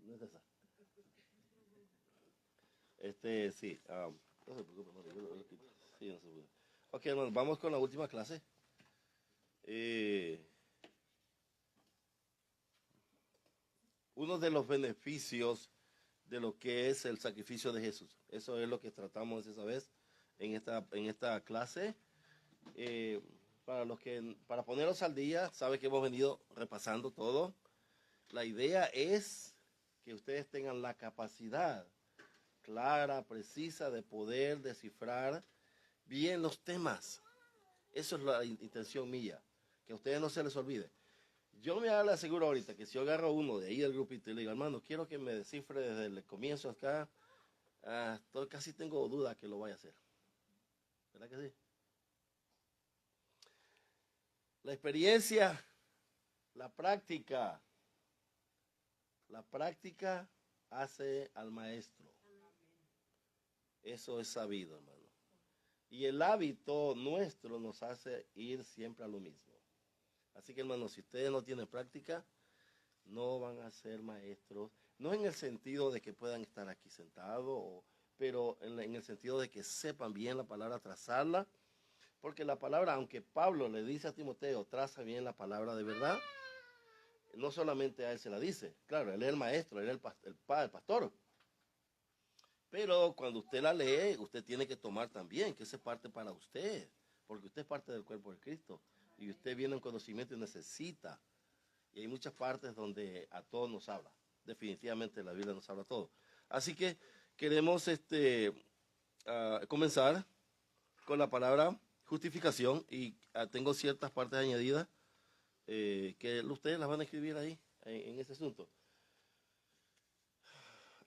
no es esa. Sí, no se preocupe, hermano, yo lo quito. Sí, no se preocupe. Ok, hermano, vamos con la última clase. Uno de los beneficios de lo que es el sacrificio de Jesús. Eso es lo que tratamos esa vez en esta clase. Para ponerlos al día, sabe que hemos venido repasando todo. La idea es que ustedes tengan la capacidad clara, precisa, de poder descifrar bien los temas. Eso es la intención mía, que a ustedes no se les olvide. Yo me aseguro ahorita que si yo agarro uno de ahí del grupito y le digo, hermano, quiero que me descifre desde el comienzo acá, casi tengo duda que lo vaya a hacer. ¿Verdad que sí? La experiencia, la práctica hace al maestro. Eso es sabido, hermano. Y el hábito nuestro nos hace ir siempre a lo mismo. Así que, hermano, si ustedes no tienen práctica, no van a ser maestros. No en el sentido de que puedan estar aquí sentados, pero en el sentido de que sepan bien la palabra, trazarla. Porque la palabra, aunque Pablo le dice a Timoteo, traza bien la palabra de verdad, no solamente a él se la dice. Claro, él es el maestro, él es el pastor. Pero cuando usted la lee, usted tiene que tomar también que esa es parte para usted, porque usted es parte del cuerpo de Cristo y usted viene en conocimiento y necesita. Y hay muchas partes donde a todos nos habla. Definitivamente la Biblia nos habla a todos. Así que queremos comenzar con la palabra justificación y tengo ciertas partes añadidas que ustedes las van a escribir ahí en ese asunto.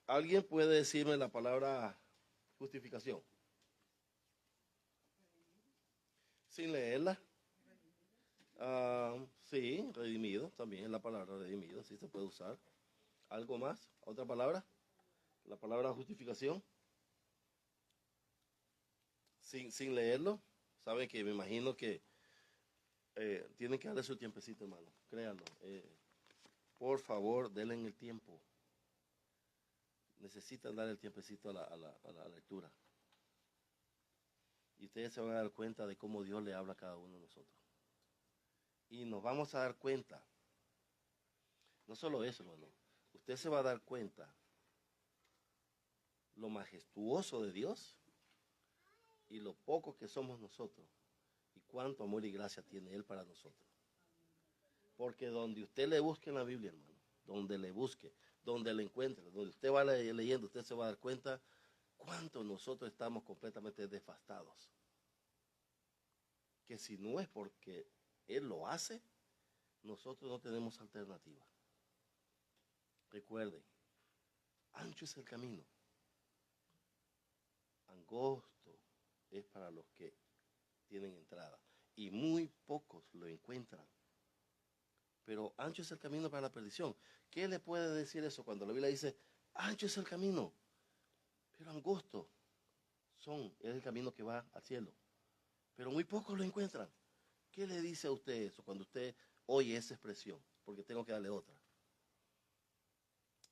¿Alguien puede decirme la palabra justificación? Sin leerla. Sí, redimido también es la palabra redimido, sí se puede usar. ¿Algo más? ¿Otra palabra? La palabra justificación. Sin leerlo. Saben que me imagino que tienen que darle su tiempecito, hermano. Créanlo. Por favor, denle el tiempo. Necesitan dar el tiempecito a la lectura. Y ustedes se van a dar cuenta de cómo Dios le habla a cada uno de nosotros. Y nos vamos a dar cuenta. No solo eso, hermano. Usted se va a dar cuenta lo majestuoso de Dios y lo poco que somos nosotros. Y cuánto amor y gracia tiene Él para nosotros. Porque donde usted le busque en la Biblia, hermano, donde le busque, donde le encuentre, donde usted va leyendo, usted se va a dar cuenta cuánto nosotros estamos completamente devastados. Que si no es porque Él lo hace, nosotros no tenemos alternativa. Recuerden, ancho es el camino, angosto es para los que tienen entrada y muy pocos lo encuentran. Pero ancho es el camino para la perdición. ¿Qué le puede decir eso cuando la Biblia dice, ancho es el camino, pero angosto es el camino que va al cielo? Pero muy pocos lo encuentran. ¿Qué le dice a usted eso cuando usted oye esa expresión? Porque tengo que darle otra.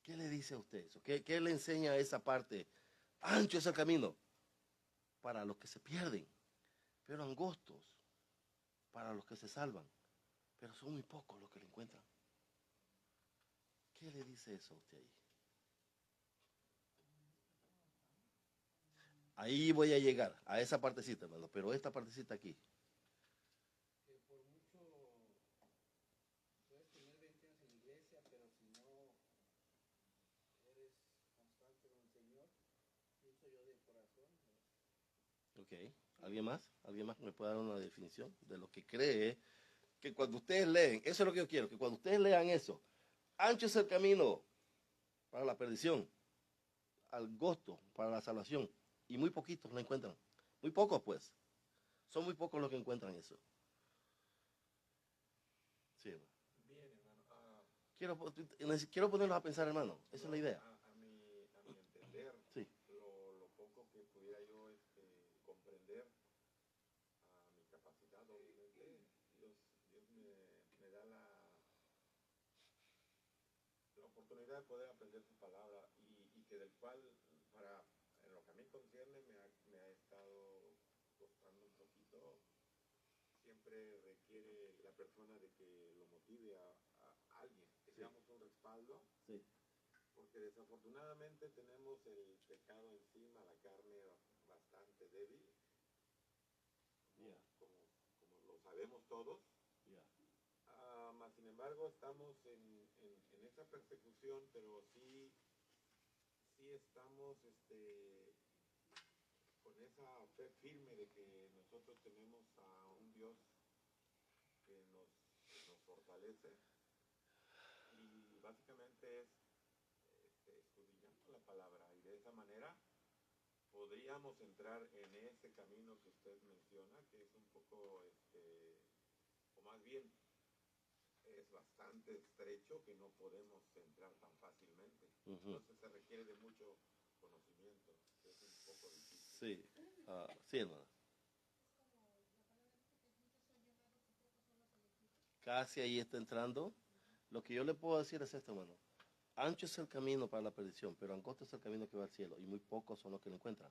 ¿Qué le dice a usted eso? ¿Qué le enseña esa parte? Ancho es el camino para los que se pierden, pero angostos para los que se salvan. Pero son muy pocos los que lo encuentran. ¿Qué le dice eso a usted ahí? Ahí voy a llegar, a esa partecita, hermano, pero esta partecita aquí. Ok, ¿alguien más? ¿Alguien más me puede dar una definición de lo que cree? Que cuando ustedes leen, eso es lo que yo quiero, que cuando ustedes lean eso, ancho es el camino para la perdición, angosto para la salvación, y muy poquitos lo encuentran. Muy pocos, pues. Son muy pocos los que encuentran eso. Sí, hermano. Bien, hermano. Quiero ponerlos a pensar, hermano. Esa es la idea. A mi entender, sí. lo poco que pudiera yo comprender, a mi capacidad, obviamente, Dios me da la oportunidad de poder aprender su palabra y que del cual, en lo que a mí concierne, me ha estado costando un poquito. Siempre requiere la persona de que lo motive a alguien, que seamos un respaldo. Sí. Porque desafortunadamente tenemos el pecado encima, la carne bastante débil, como lo sabemos todos. Mas sin embargo estamos en esa persecución, pero sí estamos con esa fe firme de que nosotros tenemos a un Dios que nos fortalece, y básicamente es escudriñando la palabra, y de esa manera podríamos entrar en ese camino que usted menciona, que es un poco, o más bien es bastante estrecho, que no podemos entrar tan fácilmente. Entonces se requiere de mucho conocimiento, que es un poco difícil. Sí, sí, hermano. Casi ahí está entrando. Lo que yo le puedo decir es esto, hermano. Ancho es el camino para la perdición, pero angosto es el camino que va al cielo, y muy pocos son los que lo encuentran.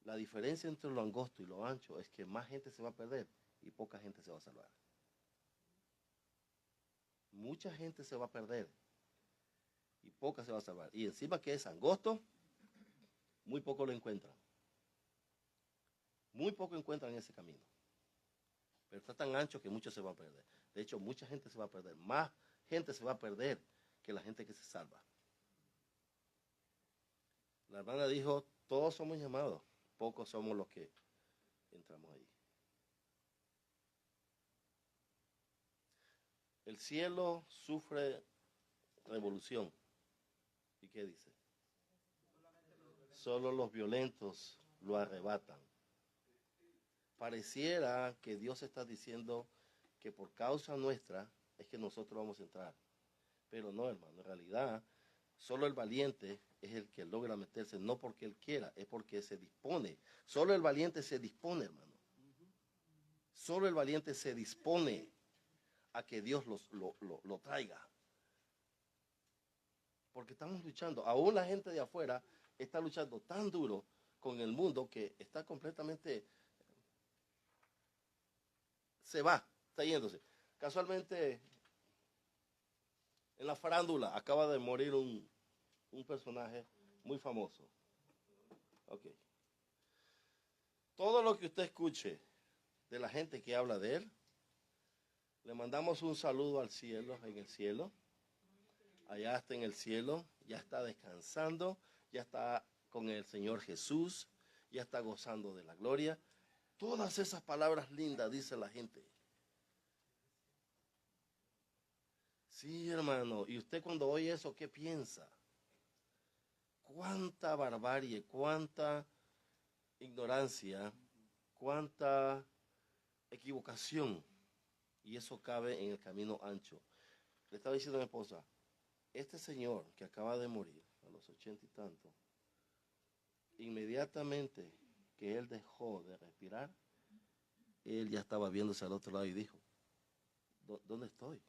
La diferencia entre lo angosto y lo ancho es que más gente se va a perder y poca gente se va a salvar. Mucha gente se va a perder y poca se va a salvar. Y encima que es angosto, muy poco lo encuentran. Muy poco encuentran ese camino. Pero está tan ancho que muchos se van a perder. De hecho, mucha gente se va a perder. Más gente se va a perder que la gente que se salva. La hermana dijo, todos somos llamados, pocos somos los que entramos ahí. El cielo sufre revolución. ¿Y qué dice? Solo los violentos lo arrebatan. Pareciera que Dios está diciendo que por causa nuestra es que nosotros vamos a entrar. Pero no, hermano, en realidad solo el valiente es el que logra meterse, no porque él quiera, es porque se dispone. Solo el valiente se dispone, hermano. Solo el valiente se dispone a que Dios lo traiga. Porque estamos luchando. Aún la gente de afuera está luchando tan duro con el mundo que está completamente... Se va, está yéndose. Casualmente, en la farándula acaba de morir un personaje muy famoso. Ok. Todo lo que usted escuche de la gente que habla de él, le mandamos un saludo al cielo, en el cielo. Allá está en el cielo, ya está descansando, ya está con el Señor Jesús, ya está gozando de la gloria. Todas esas palabras lindas dice la gente. Sí, hermano, y usted cuando oye eso, ¿qué piensa? Cuánta barbarie, cuánta ignorancia, cuánta equivocación. Y eso cabe en el camino ancho. Le estaba diciendo a mi esposa, este señor que acaba de morir a los 80 y tantos, inmediatamente que él dejó de respirar, él ya estaba viéndose al otro lado y dijo, ¿dónde estoy?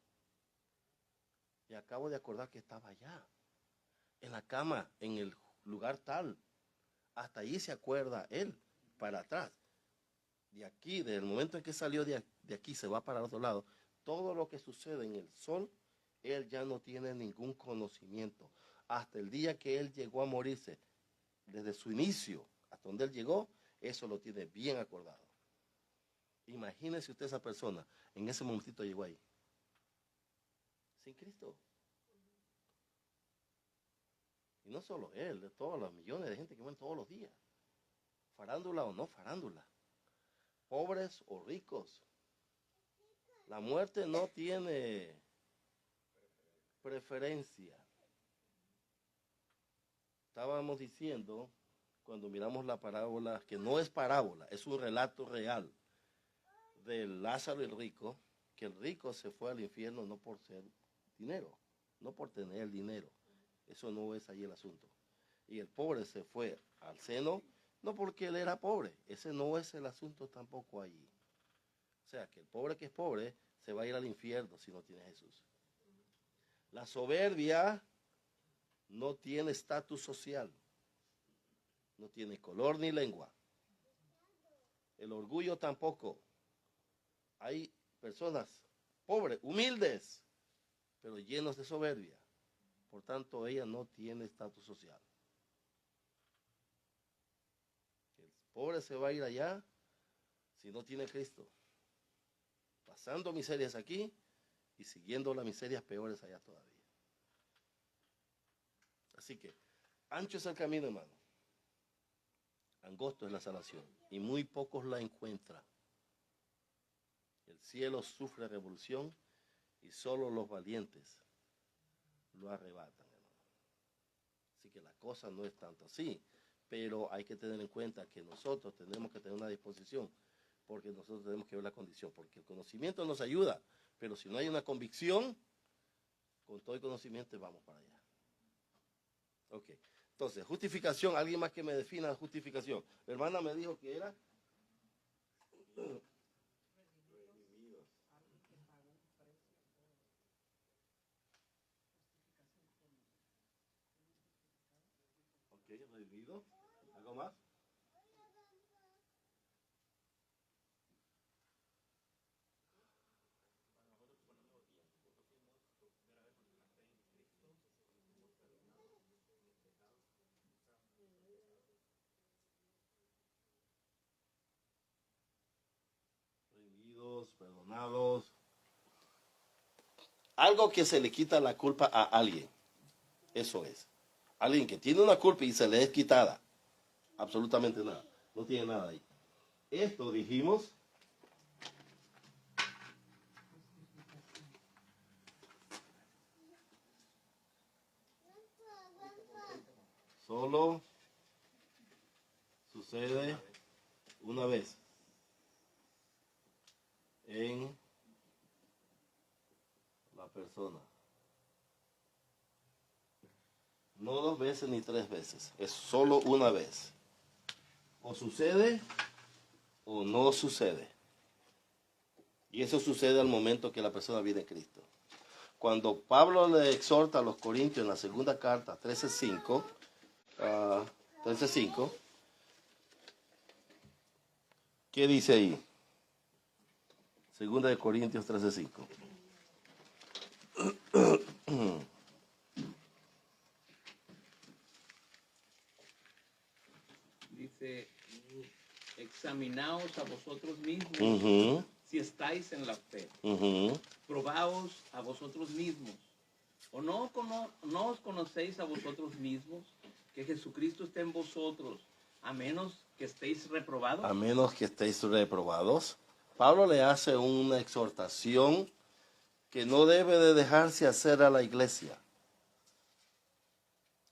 Y acabo de acordar que estaba allá, en la cama, en el lugar tal. Hasta ahí se acuerda él, para atrás. De aquí, desde el momento en que salió de aquí, se va para el otro lado. Todo lo que sucede en el sol, él ya no tiene ningún conocimiento. Hasta el día que él llegó a morirse, desde su inicio hasta donde él llegó, eso lo tiene bien acordado. Imagínese usted esa persona, en ese momentito llegó ahí. Sin Cristo. Y no solo él, de todos los millones de gente que mueren todos los días. Farándula o no farándula. Pobres o ricos. La muerte no tiene preferencia. Estábamos diciendo, cuando miramos la parábola, que no es parábola, es un relato real de Lázaro y el rico, que el rico se fue al infierno no por ser dinero, no por tener dinero. Eso no es ahí el asunto. Y el pobre se fue al seno, no porque él era pobre, ese no es el asunto tampoco allí. O sea, que el pobre que es pobre se va a ir al infierno si no tiene Jesús. La soberbia no tiene estatus social, no tiene color ni lengua. El orgullo tampoco. Hay personas pobres, humildes, pero llenos de soberbia. Por tanto, ella no tiene estatus social. El pobre se va a ir allá si no tiene Cristo, pasando miserias aquí y siguiendo las miserias peores allá todavía. Así que, ancho es el camino, hermano. Angosto es la salvación y muy pocos la encuentran. El cielo sufre revolución y solo los valientes lo arrebatan, hermano. Así que la cosa no es tanto así, pero hay que tener en cuenta que nosotros tenemos que tener una disposición, porque nosotros tenemos que ver la condición, porque el conocimiento nos ayuda, pero si no hay una convicción, con todo el conocimiento vamos para allá. Ok, entonces, justificación, alguien más que me defina justificación. La hermana me dijo que era redimido. ¿Algo más? Redimidos, perdonados. Algo que se le quita la culpa a alguien. Eso es. Alguien que tiene una culpa y se le es quitada. Absolutamente nada. No tiene nada ahí. Esto dijimos. Solo sucede una vez en la persona. No 2 veces ni 3 veces. Es solo una vez. O sucede o no sucede. Y eso sucede al momento que la persona viene a Cristo. Cuando Pablo le exhorta a los Corintios en la segunda carta, 13:5, 13:5, ¿qué dice ahí? Segunda de Corintios 13:5. Dice, examinaos a vosotros mismos Uh-huh. si estáis en la fe. Uh-huh. Probaos a vosotros mismos. ¿O no os conocéis a vosotros mismos que Jesucristo está en vosotros, a menos que estéis reprobados? A menos que estéis reprobados. Pablo le hace una exhortación que no debe de dejarse hacer a la iglesia.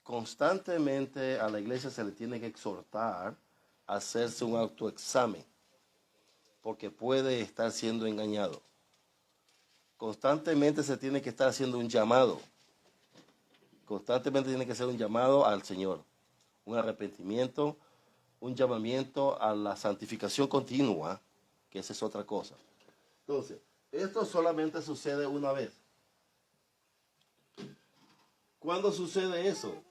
Constantemente a la iglesia se le tiene que exhortar a hacerse un autoexamen, porque puede estar siendo engañado. Constantemente se tiene que estar haciendo un llamado. Constantemente tiene que ser un llamado al Señor, un arrepentimiento, un llamamiento a la santificación continua, que esa es otra cosa. Entonces, esto solamente sucede una vez. ¿Cuándo sucede eso?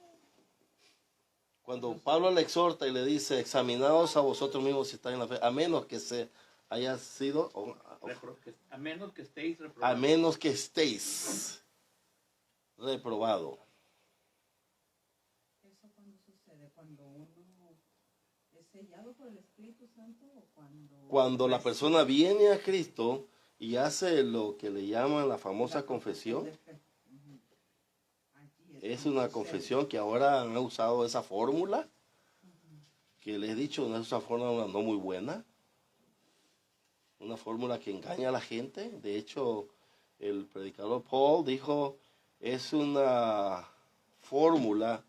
Cuando Pablo le exhorta y le dice, examinaos a vosotros mismos si estáis en la fe, a menos que se haya sido, a menos que estéis reprobados. A menos que estéis reprobado. ¿Eso cuando sucede? ¿Cuando uno es sellado por el Espíritu Santo o Cuando la persona viene a Cristo y hace lo que le llaman la famosa confesión? Es una confesión que ahora han usado esa fórmula, que les he dicho, no es una fórmula no muy buena, una fórmula que engaña a la gente. De hecho, el predicador Paul dijo, es una fórmula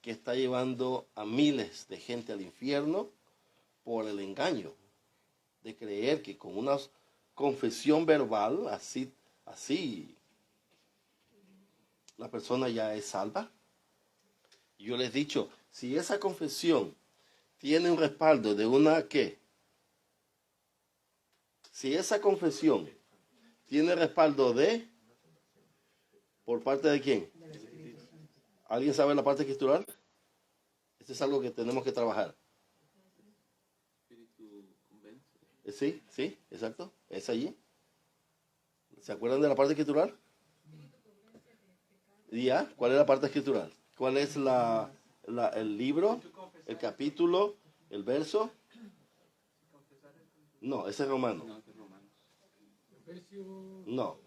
que está llevando a miles de gente al infierno por el engaño de creer que con una confesión verbal, así, la persona ya es salva. Yo les he dicho, si esa confesión tiene un respaldo de una ¿qué? Si esa confesión tiene respaldo de, ¿por parte de quién? ¿Alguien sabe la parte escritural? Esto es algo que tenemos que trabajar. Espíritu convence. Sí, sí, exacto. Es allí. ¿Se acuerdan de la parte escritural? ¿Ya? ¿Cuál es la parte escritural? ¿Cuál es el libro, el capítulo, el verso? No, ese es Romano. No, que Romanos. No.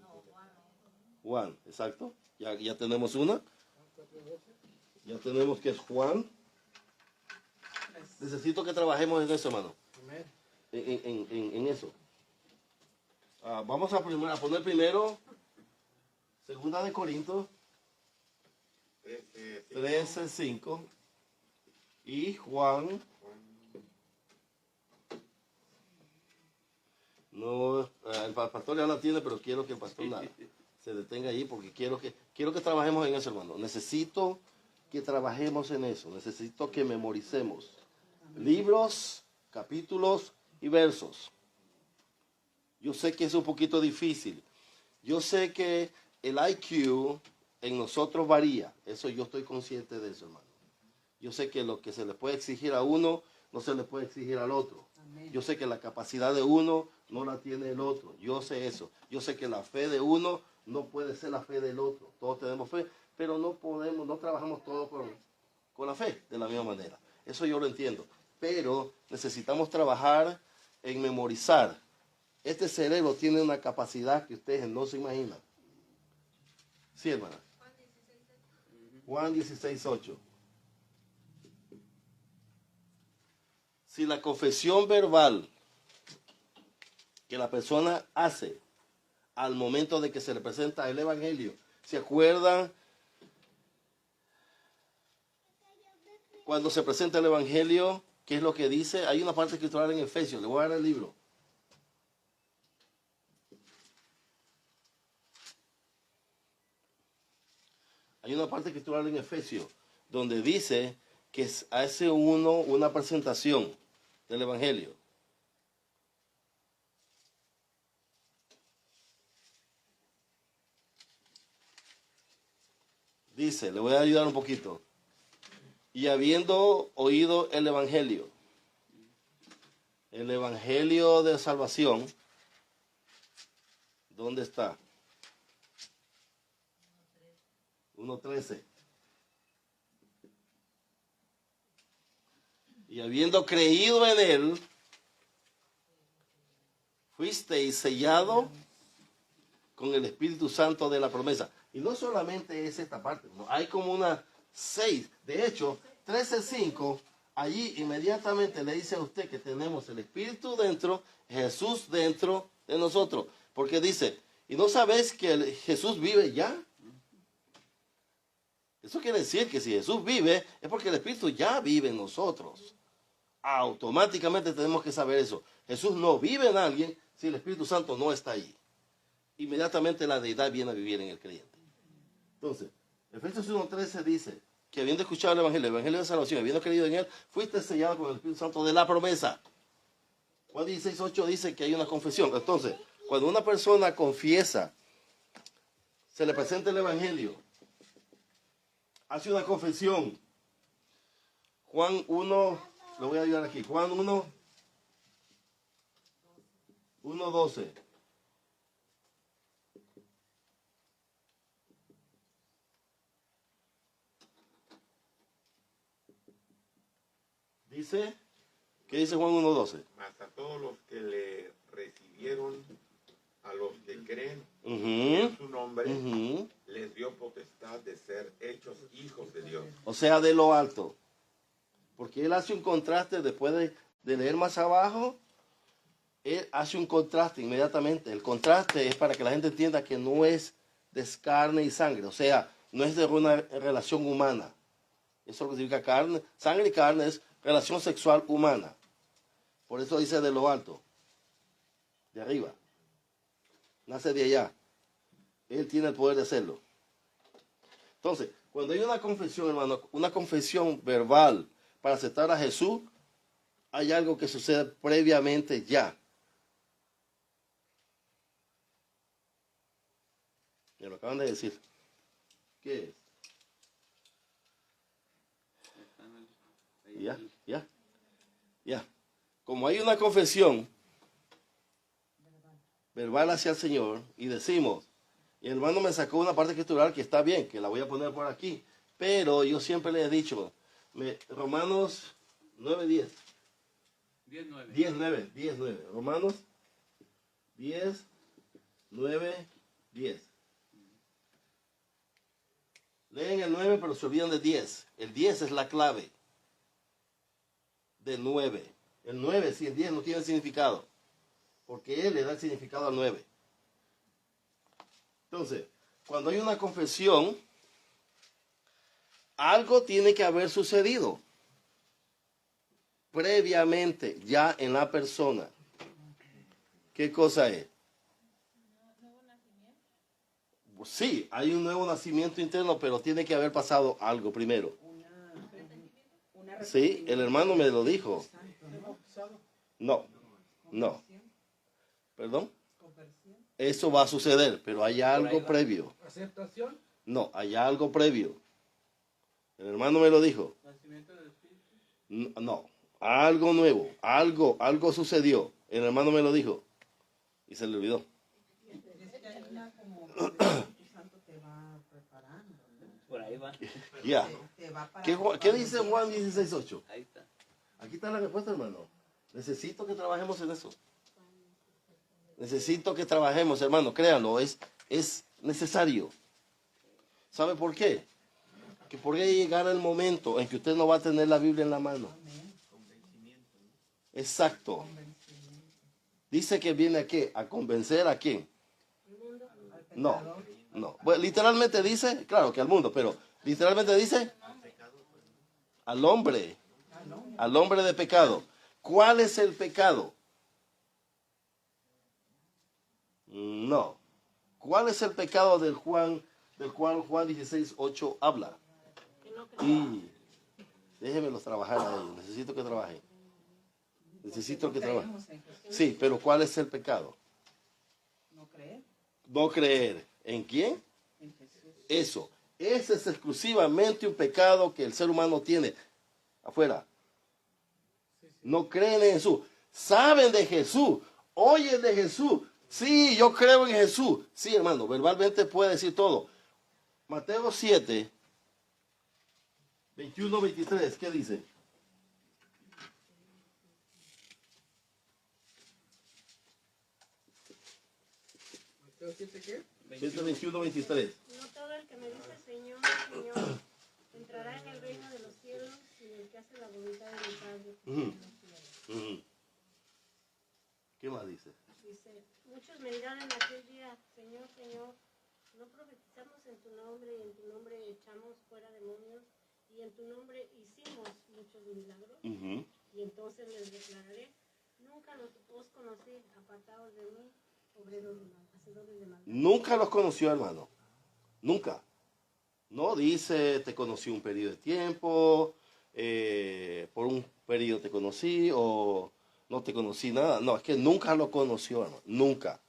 Juan, exacto. Ya tenemos una. Ya tenemos que es Juan. Necesito que trabajemos en eso, hermano. En eso. Vamos a poner primero Segunda de Corintios 13:5 y Juan. No, el pastor ya la tiene, pero quiero que el pastor se detenga ahí porque quiero que trabajemos en eso, hermano. Necesito que trabajemos en eso. Necesito que memoricemos libros, capítulos y versos. Yo sé que es un poquito difícil. Yo sé que el IQ en nosotros varía. Eso yo estoy consciente de eso, hermano. Yo sé que lo que se le puede exigir a uno no se le puede exigir al otro. Amén. Yo sé que la capacidad de uno no la tiene el otro. Yo sé eso. Yo sé que la fe de uno no puede ser la fe del otro. Todos tenemos fe, pero no trabajamos todos con la fe de la misma manera. Eso yo lo entiendo. Pero necesitamos trabajar en memorizar. Este cerebro tiene una capacidad que ustedes no se imaginan. Sí, hermana. Juan 16:8. Si la confesión verbal que la persona hace al momento de que se le presenta el Evangelio, ¿se acuerdan cuando se presenta el Evangelio? ¿Qué es lo que dice? Hay una parte escritural en Efesios, le voy a dar el libro. Hay una parte escritural en Efesios donde dice que hace uno una presentación del Evangelio. Dice, le voy a ayudar un poquito. Y habiendo oído el Evangelio de salvación, ¿dónde está? 1:13. Y habiendo creído en él, fuisteis sellado con el Espíritu Santo de la promesa. Y no solamente es esta parte, ¿no? Hay como unas 6. De hecho, 13:5, allí inmediatamente le dice a usted que tenemos el Espíritu dentro, Jesús dentro de nosotros. Porque dice, ¿y no sabéis que Jesús vive ya? Eso quiere decir que si Jesús vive, es porque el Espíritu ya vive en nosotros. Automáticamente tenemos que saber eso. Jesús no vive en alguien si el Espíritu Santo no está ahí. Inmediatamente la deidad viene a vivir en el creyente. Entonces, Efesios 1:13 dice que habiendo escuchado el Evangelio de salvación, habiendo creído en él, fuiste sellado con el Espíritu Santo de la promesa. Juan 16:8 dice que hay una confesión. Entonces, cuando una persona confiesa, se le presenta el Evangelio, hace una confesión. Juan 1, lo voy a ayudar aquí. Juan 1:12. Dice, ¿qué dice Juan 1:12? Mas a todos los que le recibieron, a los que creen Ujú, en su nombre, ujú. les dio potestad de ser hechos hijos de Dios. O sea, de lo alto. Porque él hace un contraste después de leer más abajo. Él hace un contraste inmediatamente. El contraste es para que la gente entienda que no es de carne y sangre. O sea, no es de una relación humana. Eso es lo que significa carne. Sangre y carne es relación sexual humana. Por eso dice de lo alto. De arriba. Nace de allá. Él tiene el poder de hacerlo. Entonces, cuando hay una confesión, hermano, una confesión verbal para aceptar a Jesús, hay algo que sucede previamente ya. Me lo acaban de decir. ¿Qué es? Ya. Como hay una confesión verbal hacia el Señor y decimos, y el hermano me sacó una parte escritural que está bien, que la voy a poner por aquí, pero yo siempre le he dicho, Romanos 9:10. 10:9. Romanos 10:9:10. Leen el 9 pero se olvidan de 10. El 10 es la clave del 9. El 9 si el 10 no tiene significado, porque él le da el significado al 9. Entonces, cuando hay una confesión, algo tiene que haber sucedido previamente ya en la persona. ¿Qué cosa es? Sí, hay un nuevo nacimiento interno, pero tiene que haber pasado algo primero. Sí, el hermano me lo dijo. No. ¿Perdón? Eso va a suceder, pero hay algo previo. ¿Aceptación? No, hay algo previo. El hermano me lo dijo. ¿Nacimiento del Espíritu? No, algo nuevo, algo sucedió. El hermano me lo dijo y se le olvidó. Es que hay una como que el Espíritu Santo te va preparando, ¿no? Por ahí va. Ya. Te va para ¿Qué dice Juan 16:8? Ahí está. Aquí está la respuesta, hermano. Necesito que trabajemos en eso. Necesito que trabajemos, hermano. Créanlo, es necesario. ¿Sabe por qué? Que podría llegar el momento en que usted no va a tener la Biblia en la mano. Exacto. Dice que viene a qué? ¿A convencer a quién? No. Bueno, literalmente dice, claro que al mundo, pero literalmente dice al hombre de pecado. ¿Cuál es el pecado? No. ¿Cuál es el pecado del cual Juan 16:8 habla? Y déjenmelos trabajar a ellos. Necesito que trabajen. Necesito que trabajen. Sí, pero ¿cuál es el pecado? No creer No creer. ¿En quién? en Jesús. Eso. Ese es exclusivamente un pecado que el ser humano tiene afuera. No creen en Jesús. Saben de Jesús. Oyen de Jesús. Sí, yo creo en Jesús. Sí, hermano, verbalmente puede decir todo. Mateo 7, 21-23, ¿qué dice? ¿Mateo 7 qué? 7, 21-23. No todo el que me dice Señor, Señor, entrará en el reino de los cielos, sino el que hace la voluntad de mi Padre. ¿Qué más dice? Dice, muchos me dirán en aquel día, Señor, Señor, no profetizamos en tu nombre, y en tu nombre echamos fuera demonios, y en tu nombre hicimos muchos milagros. Y entonces les declararé, nunca os conocí, apartados de mí, obreros de mal, hacedores de maldad. Nunca los conoció, hermano. Nunca. No dice, te conocí un periodo de tiempo, por un periodo te conocí, o no te conocí nada. No, es que nunca lo conoció, hermano. Nunca.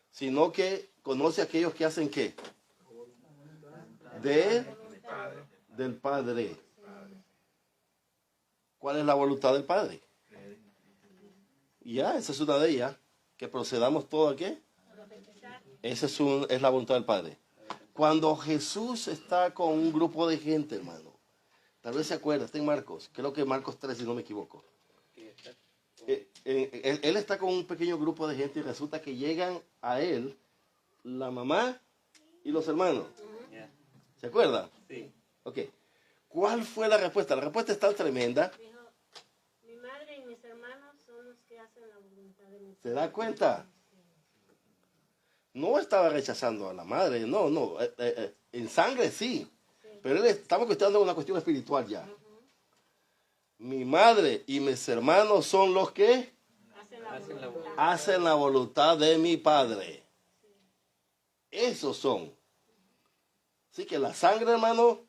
Sino que conoce a aquellos que hacen ¿qué? Del Padre. ¿Cuál es la voluntad del Padre? Ya, esa es una de ellas. Que procedamos todo a qué. Esa es la voluntad del Padre. Cuando Jesús está con un grupo de gente, hermano, tal vez se acuerda, está en Marcos, creo que Marcos 3, si no me equivoco. Él está con un pequeño grupo de gente y resulta que llegan a él la mamá y los hermanos. ¿Se acuerda? Sí. Ok. ¿Cuál fue la respuesta? La respuesta es tan tremenda. Dijo, mi madre y mis hermanos son los que hacen la voluntad de mi Padre. ¿Se da cuenta? No estaba rechazando a la madre, no. En sangre sí. Pero estamos cuestionando una cuestión espiritual ya. Mi madre y mis hermanos son los que hacen la voluntad de mi Padre. Esos son. Así que la sangre, hermano,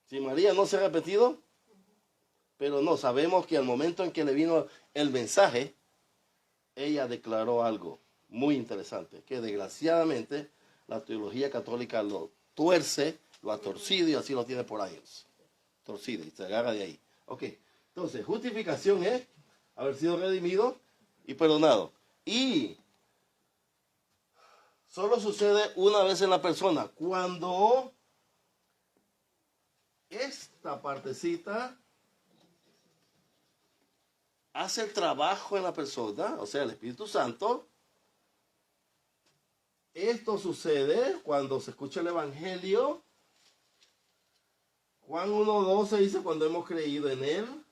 si María no se ha repetido, pero no, sabemos que al momento en que le vino el mensaje, ella declaró algo muy interesante, que desgraciadamente la teología católica lo tuerce, lo ha torcido y así lo tiene por años. torcida y se agarra de ahí. Ok, entonces justificación es haber sido redimido y perdonado. Y solo sucede una vez en la persona, cuando esta partecita hace el trabajo en la persona, o sea, el Espíritu Santo. Esto sucede cuando se escucha el Evangelio. Juan 1:12 dice cuando hemos creído en Él.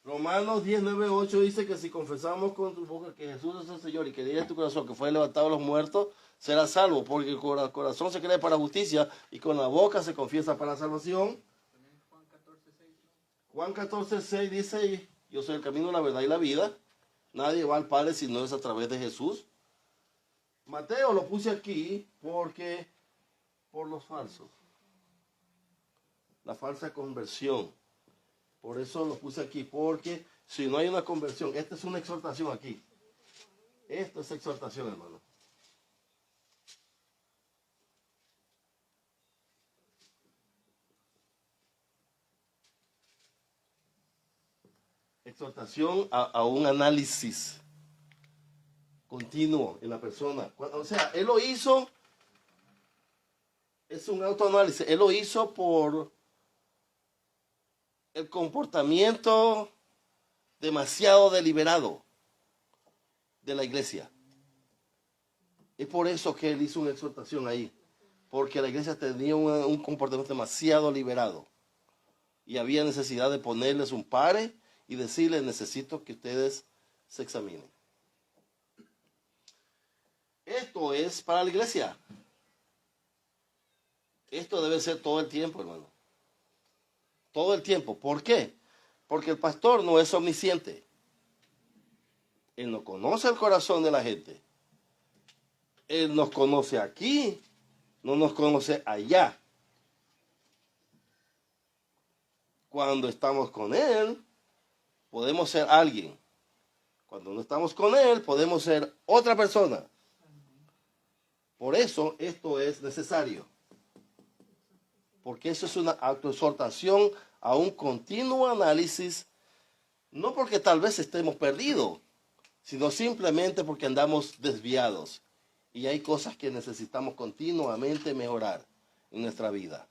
Romanos 10:9-8 dice que si confesamos con tu boca que Jesús es el Señor y crees en tu corazón que fue levantado de los muertos, serás salvo, porque con el corazón se cree para justicia y con la boca se confiesa para salvación. Juan 14:6 dice, yo soy el camino, la verdad y la vida. Nadie va al Padre si no es a través de Jesús. Mateo lo puse aquí porque por los falsos. La falsa conversión. Por eso lo puse aquí, porque si no hay una conversión, esta es una exhortación aquí. Esto es exhortación, hermano. Exhortación a un análisis continuo en la persona. O sea, él lo hizo, es un autoanálisis, él lo hizo por el comportamiento demasiado deliberado de la iglesia. Es por eso que él hizo una exhortación ahí, porque la iglesia tenía un comportamiento demasiado liberado y había necesidad de ponerles un pare y decirles, necesito que ustedes se examinen. Esto es para la iglesia. Esto debe ser todo el tiempo, hermano. Todo el tiempo. ¿Por qué? Porque el pastor no es omnisciente. Él no conoce el corazón de la gente. Él nos conoce aquí, no nos conoce allá. Cuando estamos con Él, podemos ser alguien. Cuando no estamos con Él, podemos ser otra persona. Por eso esto es necesario. Porque eso es una autoexhortación a un continuo análisis, no porque tal vez estemos perdidos, sino simplemente porque andamos desviados. Y hay cosas que necesitamos continuamente mejorar en nuestra vida.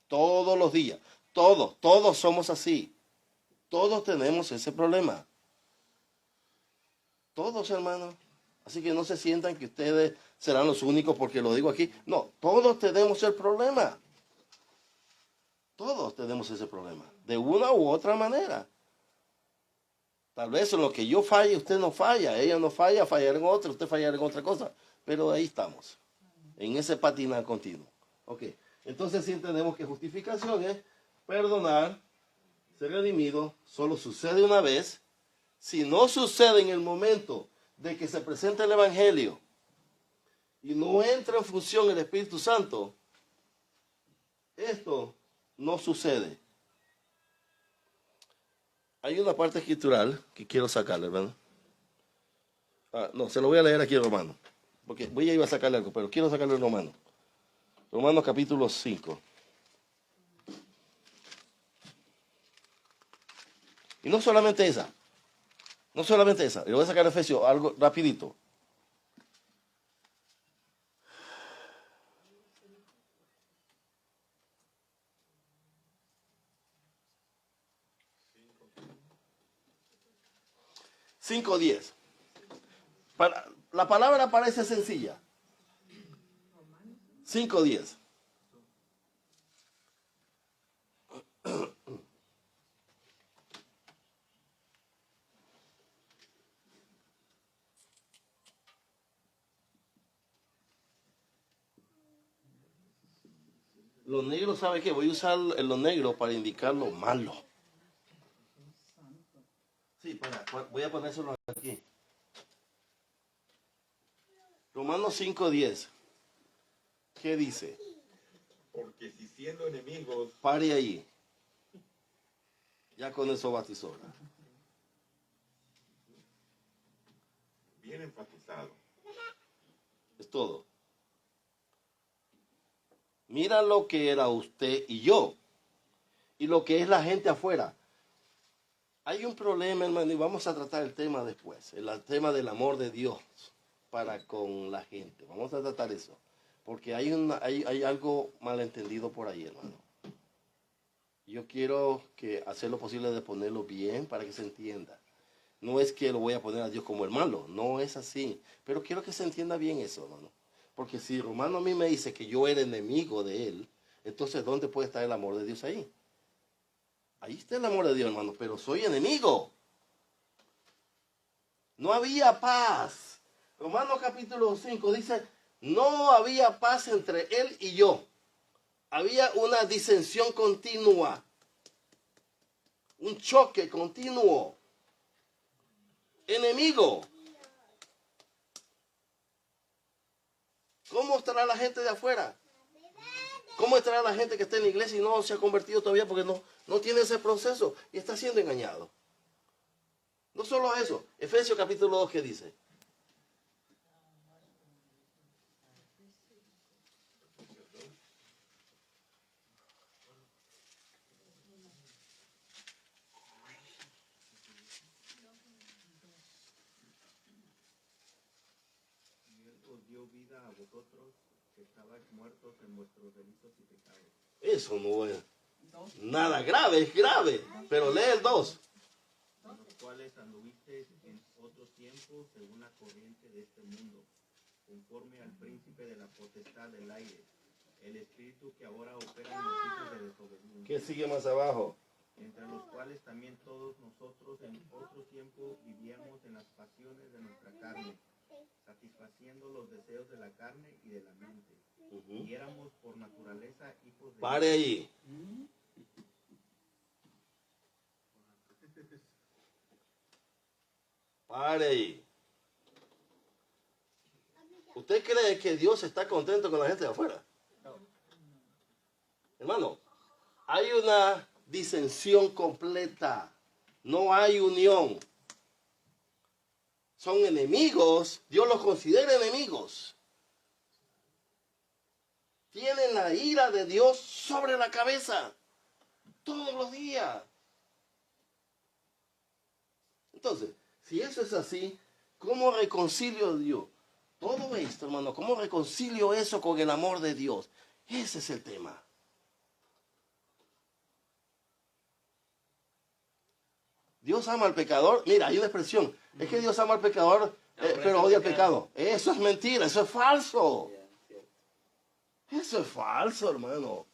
Todos los días. Todos somos así. Todos tenemos ese problema. Todos, hermanos. Así que no se sientan que ustedes serán los únicos porque lo digo aquí. No, todos tenemos el problema. Todos tenemos ese problema. De una u otra manera. Tal vez en lo que yo falle, usted no falla. Ella no falla, fallar en otra, usted fallar en otra cosa. Pero ahí estamos. En ese patinar continuo. Ok. Entonces sí entendemos que justificación es perdonar, ser redimido, solo sucede una vez. Si no sucede en el momento de que se presenta el Evangelio y no entra en función el Espíritu Santo, esto no sucede. Hay una parte escritural que quiero sacarle, hermano. No, se lo voy a leer aquí en Romano. Porque voy a ir a sacarle algo, pero quiero sacarle en Romano. Romanos capítulo 5. Y no solamente esa. No solamente esa. Le voy a sacar Efesios algo rapidito. Cinco 10. La palabra parece sencilla. 5:10. Los negros, ¿sabe qué? Voy a usar lo negro para indicar lo malo. Sí, voy a ponérselo aquí. Romanos 5:10. ¿Qué dice? Porque si siendo enemigos, Pare ahí. Ya con eso batizó. bien enfatizado. Es todo. Mira lo que era usted y yo. y lo que es la gente afuera. Hay un problema, hermano, y vamos a tratar el tema después, el tema del amor de Dios para con la gente. Vamos a tratar eso, porque hay algo malentendido por ahí, hermano. Yo quiero hacer lo posible de ponerlo bien para que se entienda. No es que lo voy a poner a Dios como hermano, no es así. Pero quiero que se entienda bien eso, hermano. Porque si Romano a mí me dice que yo era enemigo de él, entonces ¿dónde puede estar el amor de Dios ahí? Ahí está el amor de Dios, hermano, pero soy enemigo. No había paz. Romanos capítulo 5 dice, no había paz entre él y yo. Había una disensión continua, un choque continuo. Enemigo. ¿Cómo estará la gente de afuera? ¿Cómo estará la gente que está en la iglesia y no se ha convertido todavía porque no tiene ese proceso y está siendo engañado? No solo eso, Efesios capítulo 2, ¿qué dice? Y Él os dio vida a vosotros que estabais muertos en vuestros delitos y pecados, Eso no es nada grave, es grave. Pero lee el 2. en los cuales anduvisteis en otro tiempo según la corriente de este mundo, conforme al príncipe de la potestad del aire, el espíritu que ahora opera en los hijos de desobediencia, ¿Qué sigue más abajo? entre los cuales también todos nosotros en otro tiempo vivíamos en las pasiones de nuestra carne, satisfaciendo los deseos de la carne y de la mente. Y éramos por naturaleza hijos de... Pare ahí. Pare ahí. ¿Usted cree que Dios está contento con la gente de afuera? Hermano, hay una disensión completa. No hay unión. Son enemigos. Dios los considera enemigos. Tienen la ira de Dios sobre la cabeza. Todos los días. Entonces, si eso es así, ¿cómo reconcilio a Dios? Todo esto, hermano, ¿cómo reconcilio eso con el amor de Dios? Ese es el tema. Dios ama al pecador. Mira, hay una expresión. Es que Dios ama al pecador, pero odia al pecado. Eso es mentira, eso es falso. Eso es falso, hermano.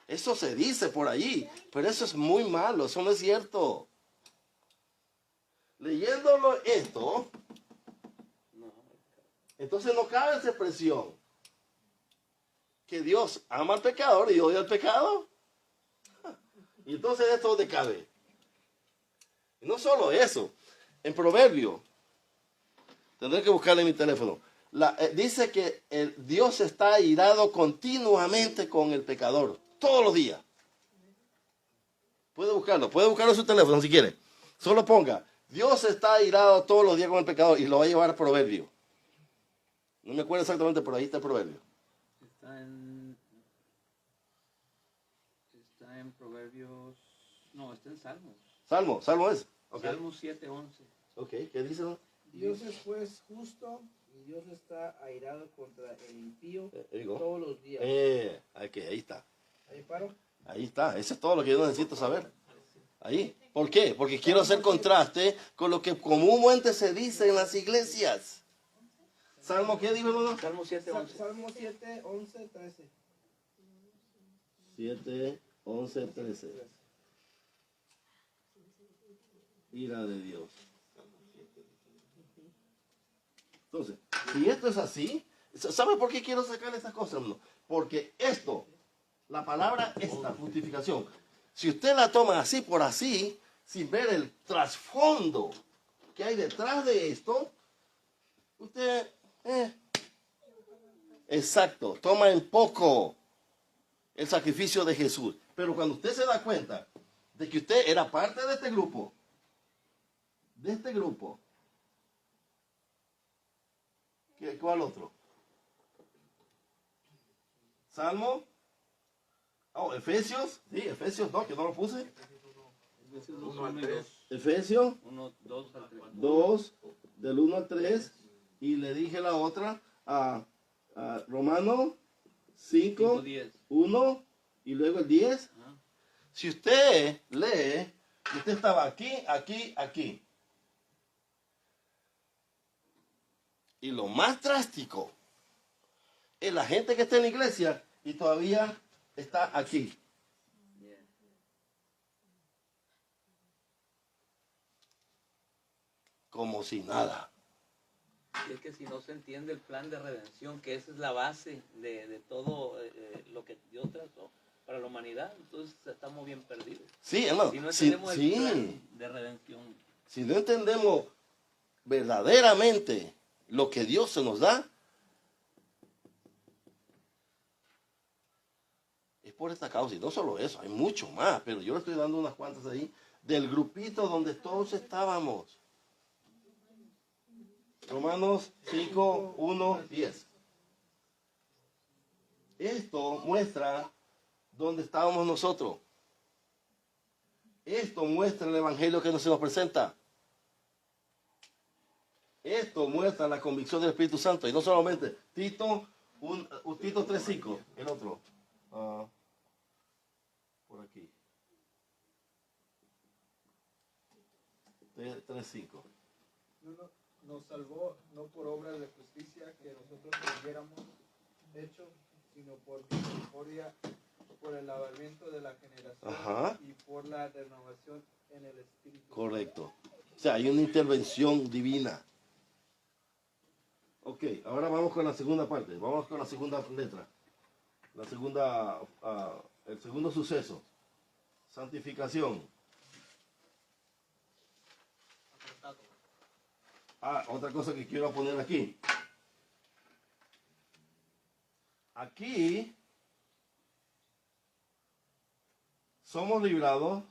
Eso se dice por allí, pero eso es muy malo, eso no es cierto. Leyéndolo esto, entonces no cabe esa expresión. Que Dios ama al pecador y odia al pecado. Y entonces esto dónde cabe. Y no solo eso, en Proverbio, tendré que buscarle en mi teléfono, dice que Dios está airado continuamente con el pecador, todos los días. Puede buscarlo en su teléfono si quiere. Solo ponga, Dios está airado todos los días con el pecador y lo va a llevar a Proverbio. No me acuerdo exactamente, pero ahí está el Proverbio. Está en Proverbios, no, está en Salmos. Salmo es. Okay. Salmos 7:11. Ok, ¿qué dice? Dios es juez justo y Dios está airado contra el impío todos los días. Ahí está. Ahí paro. Ahí está, eso es todo lo que yo necesito saber. Ahí. ¿Por qué? Porque quiero hacer contraste con lo que comúnmente se dice en las iglesias. ¿Salmo qué dijo, hermano? Salmo 7:11. Salmo 7, 11, 13. 7, 11, 13. Ira de Dios. Entonces, si esto es así, ¿sabe por qué quiero sacar estas cosas, hermano? Porque esto, la palabra esta, justificación, si usted la toma así por así, sin ver el trasfondo que hay detrás de esto, usted, exacto, toma en poco el sacrificio de Jesús. Pero cuando usted se da cuenta de que usted era parte de este grupo, ¿cuál otro? Salmo Oh, Efesios. Sí, Efesios 2, que no lo puse. Efesios 1 al 1 y 3. 2. Efesios 1, 2 al 3. 2, del 1 al 3. Y le dije la otra a Romanos 5, 10. 1 y luego el 10. Ajá. Si usted lee, usted estaba aquí, aquí, aquí. Y lo más drástico es la gente que está en la iglesia y todavía está aquí. Como si nada. Y es que si no se entiende el plan de redención, que esa es la base de todo lo que Dios trazó para la humanidad, entonces estamos bien perdidos. Sí, hermano. Si no entendemos Sí, el plan de redención. si no entendemos verdaderamente lo que Dios se nos da, es por esta causa. Y no solo eso, hay mucho más, pero yo le estoy dando unas cuantas ahí del grupito donde todos estábamos. Romanos 5, 1, 10. Esto muestra dónde estábamos nosotros. Esto muestra el evangelio que se nos presenta. Esto muestra la convicción del Espíritu Santo. Y no solamente Tito, Tito 3:5, el otro. Por aquí. 3:5. Nos salvó no por obras de justicia que nosotros hubiéramos hecho, sino por misericordia, por el lavamiento de la generación. Ajá. Y por la renovación en el Espíritu. Correcto. O sea, hay una intervención divina. Ok, ahora vamos con la segunda parte. Vamos con la segunda letra. La segunda, el segundo suceso. Santificación. Otra cosa que quiero poner aquí. Aquí somos librados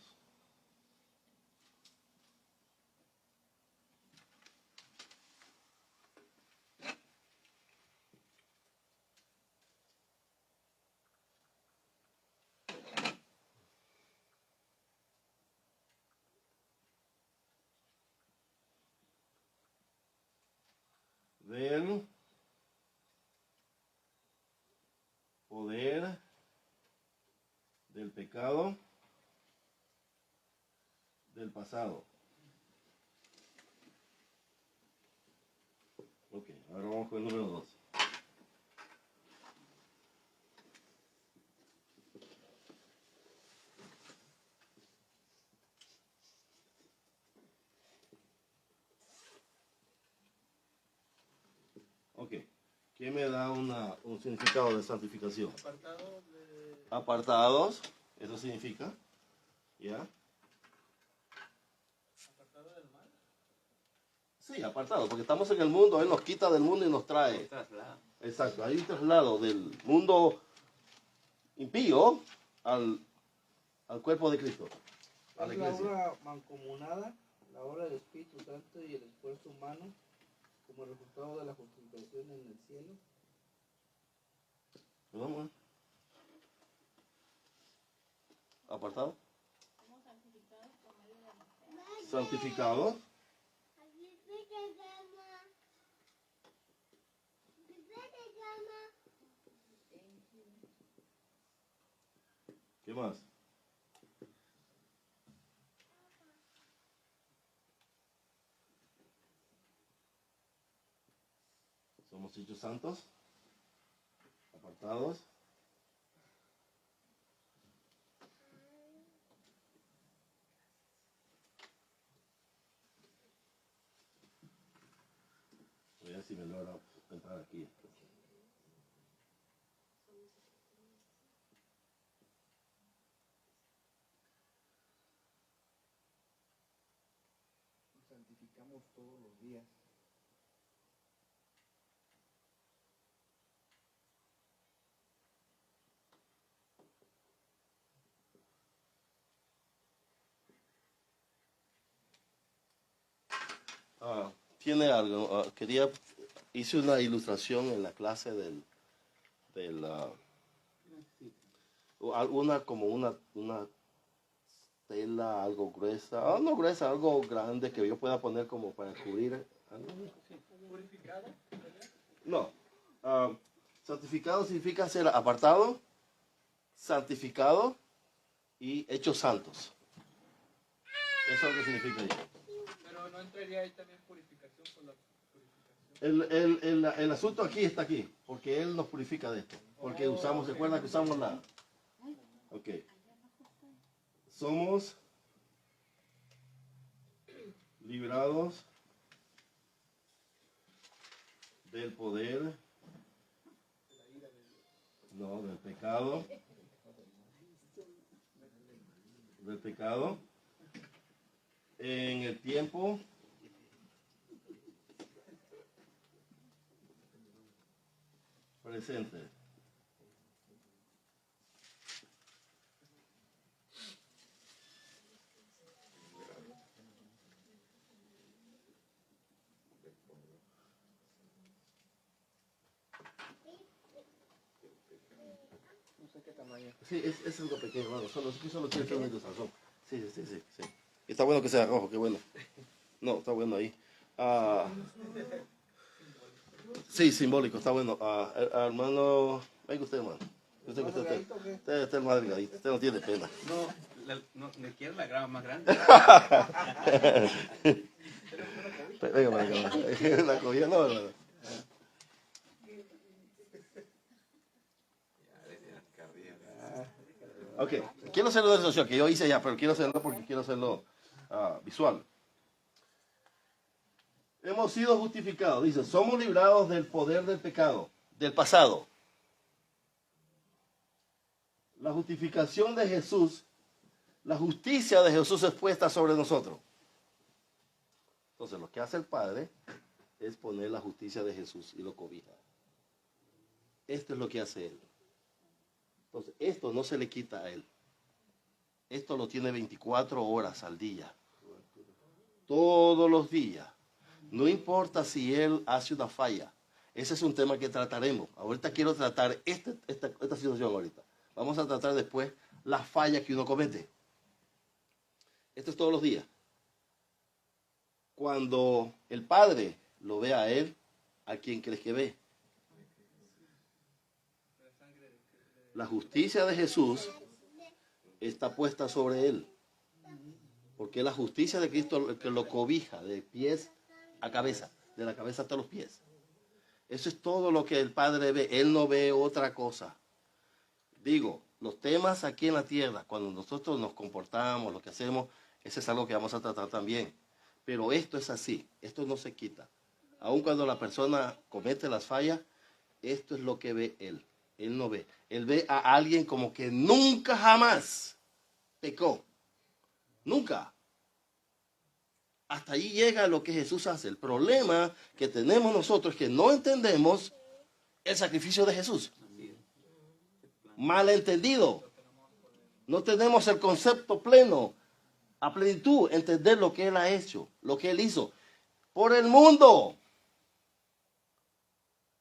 del poder del pecado del pasado. Ok, ahora vamos con el número 2. Ok, ¿quién me da un significado de santificación? Apartados, eso significa, ¿ya? ¿Apartado del mal? Sí, apartado, porque estamos en el mundo, Él nos quita del mundo y nos trae. Traslado. Exacto, hay un traslado del mundo impío al cuerpo de Cristo, a la Es la iglesia. obra mancomunada, la obra del Espíritu Santo y el esfuerzo humano como resultado de la justificación en el cielo. Vamos. Apartado. Santificados. ¿Qué más? Somos hechos santos, apartados. Voy a ver si me logra entrar aquí. Nos santificamos todos los días. Tiene algo. Hice una ilustración en la clase Una como una tela, algo gruesa, no gruesa, algo grande que yo pueda poner como para cubrir. ¿Purificado? No. Santificado significa ser apartado, santificado y hechos santos. Eso es lo que significa ahí. Pero no entraría ahí también purificación por la purificación. El asunto aquí está aquí, porque Él nos purifica de esto. Porque usamos, recuerda que usamos la... Ok. Somos librados del poder, no, del pecado, en el tiempo presente. No sé qué tamaño. Sí, es algo pequeño, hermano. Solo tiene 3 metros de razón. Sí. Está bueno que sea rojo, qué bueno. No, está bueno ahí. Sí, simbólico, está bueno. Hermano, venga usted, hermano. Usted es el más delgadito, usted no tiene pena. No, me quiero la grava más grande. Venga, la cobija, no, hermano. Ok, quiero hacerlo de socio, que yo hice ya, pero quiero hacerlo porque quiero hacerlo visual. Hemos sido justificados, dice, somos librados del poder del pecado, del pasado. La justificación de Jesús, la justicia de Jesús es puesta sobre nosotros. Entonces, lo que hace el Padre es poner la justicia de Jesús y lo cobija. Esto es lo que hace Él. Entonces, esto no se le quita a Él. Esto lo tiene 24 horas al día. Todos los días. No importa si Él hace una falla. Ese es un tema que trataremos. Ahorita quiero tratar esta situación ahorita. Vamos a tratar después las fallas que uno comete. Esto es todos los días. Cuando el Padre lo ve a Él, ¿a quién crees que ve? La justicia de Jesús está puesta sobre Él. Porque es la justicia de Cristo el que lo cobija de pies a cabeza, de la cabeza hasta los pies. Eso es todo lo que el Padre ve. Él no ve otra cosa. Digo, los temas aquí en la tierra, cuando nosotros nos comportamos, lo que hacemos, ese es algo que vamos a tratar también. Pero esto es así, esto no se quita. Aun cuando la persona comete las fallas, esto es lo que ve Él. Él no ve. Él ve a alguien como que nunca jamás pecó. Nunca. Hasta ahí llega lo que Jesús hace. El problema que tenemos nosotros es que no entendemos el sacrificio de Jesús. Malentendido. No tenemos el concepto pleno, a plenitud, entender lo que Él ha hecho, lo que Él hizo por el mundo.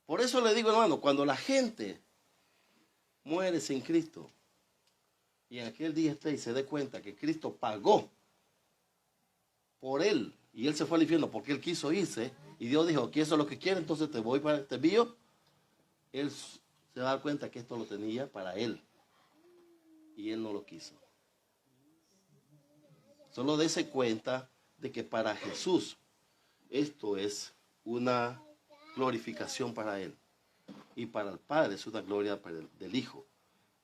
Por eso le digo, hermano, cuando la gente muere sin Cristo y en aquel día esté y se dé cuenta que Cristo pagó por él y él se fue al infierno porque él quiso irse y Dios dijo que eso es lo que quiere, entonces te envío, él se va a dar cuenta que esto lo tenía para él y él no lo quiso. Solo dése cuenta de que para Jesús esto es una glorificación para él y para el Padre es una gloria del Hijo,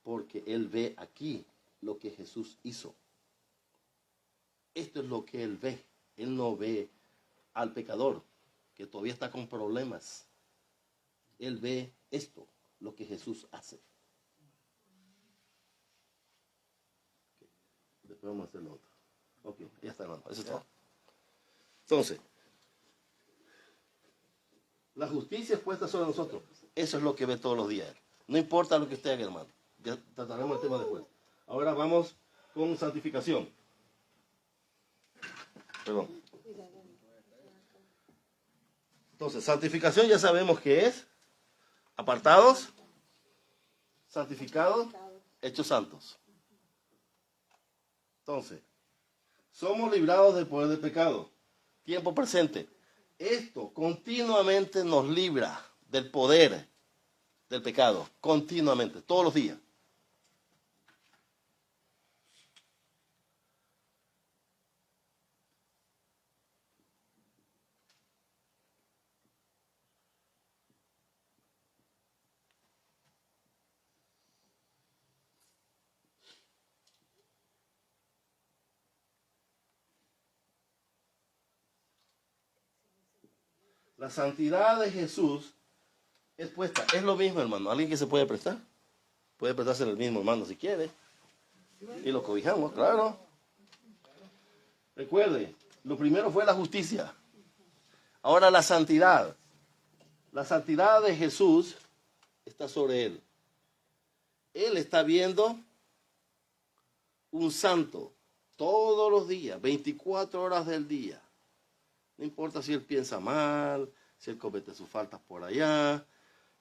porque él ve aquí lo que Jesús hizo. Esto es lo que él ve. Él no ve al pecador que todavía está con problemas. Él ve esto, lo que Jesús hace. Okay. Después vamos a hacer lo otro. Ok, ya está, hermano. Eso es todo. Entonces, la justicia es puesta sobre nosotros. Eso es lo que ve todos los días. No importa lo que usted haga, hermano. Ya trataremos el tema después. Ahora vamos con santificación. Perdón. Entonces, santificación ya sabemos que es apartados, santificados, hechos santos. Entonces, somos librados del poder del pecado. Tiempo presente. Esto continuamente nos libra del poder del pecado. Continuamente, todos los días. La santidad de Jesús es puesta. Es lo mismo, hermano. ¿Alguien que se puede prestar? Puede prestarse el mismo, hermano, si quiere. Y lo cobijamos, claro. Recuerde, lo primero fue la justicia. Ahora la santidad. La santidad de Jesús está sobre él. Él está viendo un santo todos los días, 24 horas del día. No importa si él piensa mal, si él comete sus faltas por allá.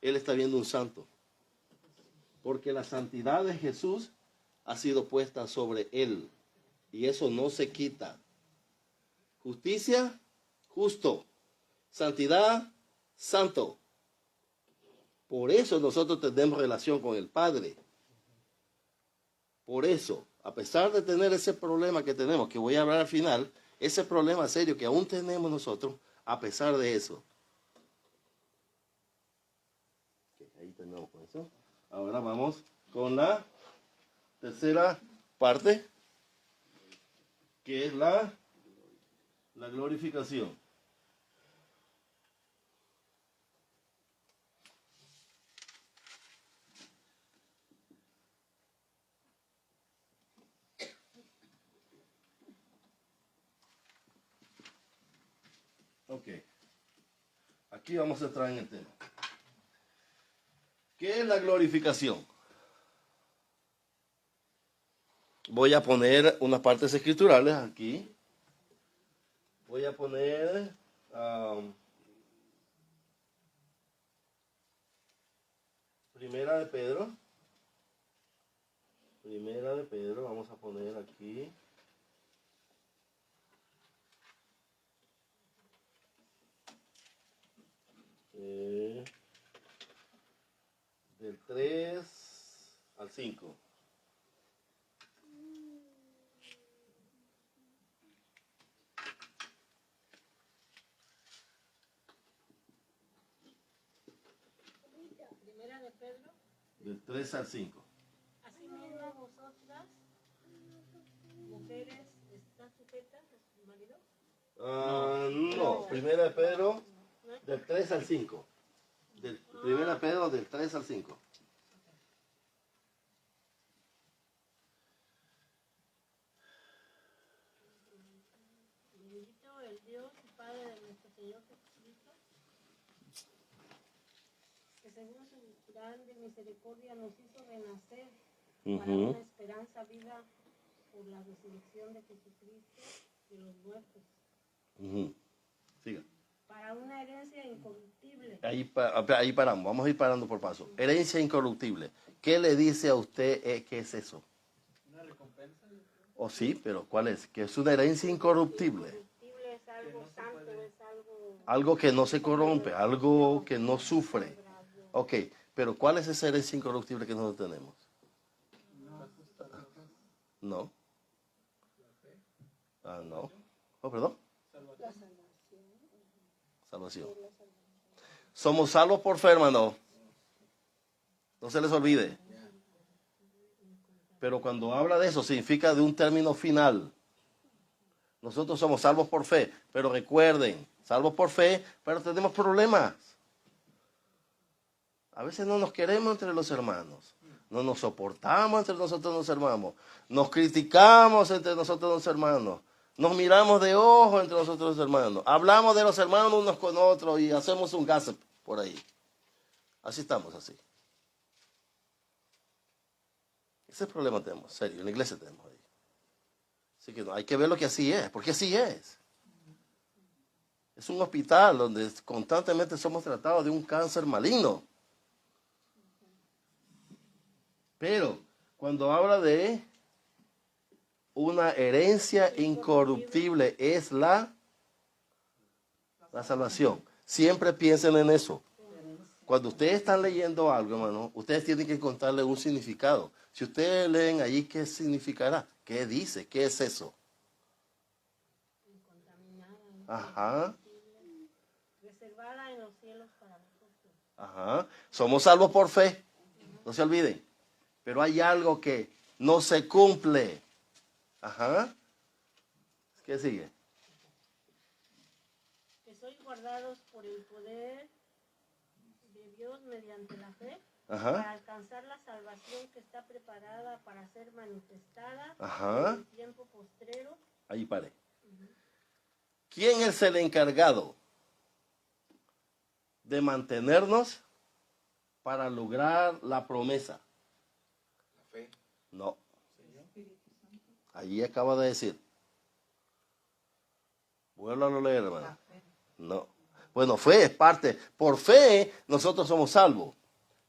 Él está viendo un santo. Porque la santidad de Jesús ha sido puesta sobre él. Y eso no se quita. Justicia, justo. Santidad, santo. Por eso nosotros tenemos relación con el Padre. Por eso, a pesar de tener ese problema que tenemos, que voy a hablar al final, ese problema serio que aún tenemos nosotros, a pesar de eso. Ahí tenemos con eso. Ahora vamos con la tercera parte, que es la glorificación. Ok. Aquí vamos a entrar en el tema. ¿Qué es la glorificación? Voy a poner unas partes escriturales aquí. Voy a poner Primera de Pedro. Primera de Pedro, vamos a poner aquí. Del 3 al 5. Primera de Pedro. Del 3 al 5. Asimismo vosotras, mujeres, ¿están sujetas a su marido? No, Primera de Pedro del 3 al 5. Primera de Pedro del 3 al 5. Bendito el Dios y Padre de nuestro Señor Jesucristo, que según su grande misericordia nos hizo renacer para una esperanza viva por la resurrección de Jesucristo de los muertos. Siga. Para una herencia incorruptible. Ahí paramos, vamos a ir parando por paso. Herencia incorruptible. ¿Qué le dice a usted qué es eso? Una recompensa. ¿O sí? Pero ¿cuál es? Que es una herencia incorruptible. Incorruptible es algo santo, es Algo que no se corrompe, algo que no sufre. Ok, pero ¿cuál es esa herencia incorruptible que nosotros tenemos? No. No. Oh, perdón. Salvación. Somos salvos por fe, hermano. No se les olvide. Pero cuando habla de eso, significa de un término final. Nosotros somos salvos por fe. Pero recuerden, salvos por fe, pero tenemos problemas. A veces no nos queremos entre los hermanos. No nos soportamos entre nosotros los hermanos. Nos criticamos entre nosotros los hermanos. Nos miramos de ojo entre nosotros los hermanos. Hablamos de los hermanos unos con otros y hacemos un gossip por ahí. Así estamos, así. Ese problema tenemos, serio, en la iglesia tenemos ahí. Así que no, hay que ver lo que así es, porque así es. Es un hospital donde constantemente somos tratados de un cáncer maligno. Pero Cuando habla de una herencia incorruptible, es la salvación. Siempre piensen en eso. Cuando ustedes están leyendo algo, hermano, ustedes tienen que encontrarle un significado. Si ustedes leen allí, ¿qué significará? ¿Qué dice? ¿Qué es eso? Ajá. Reservada en los cielos para nosotros. Ajá. Somos salvos por fe. No se olviden. Pero hay algo que no se cumple. Ajá. ¿Qué sigue? Que sois guardados por el poder de Dios mediante la fe. Ajá. Para alcanzar la salvación que está preparada para ser manifestada Ajá. en el tiempo postrero. Ahí pare. ¿Quién es el encargado de mantenernos para lograr la promesa? La fe. No. Allí acaba de decir. Vuelvo a leer, hermano. No. Bueno, fe es parte. Por fe nosotros somos salvos.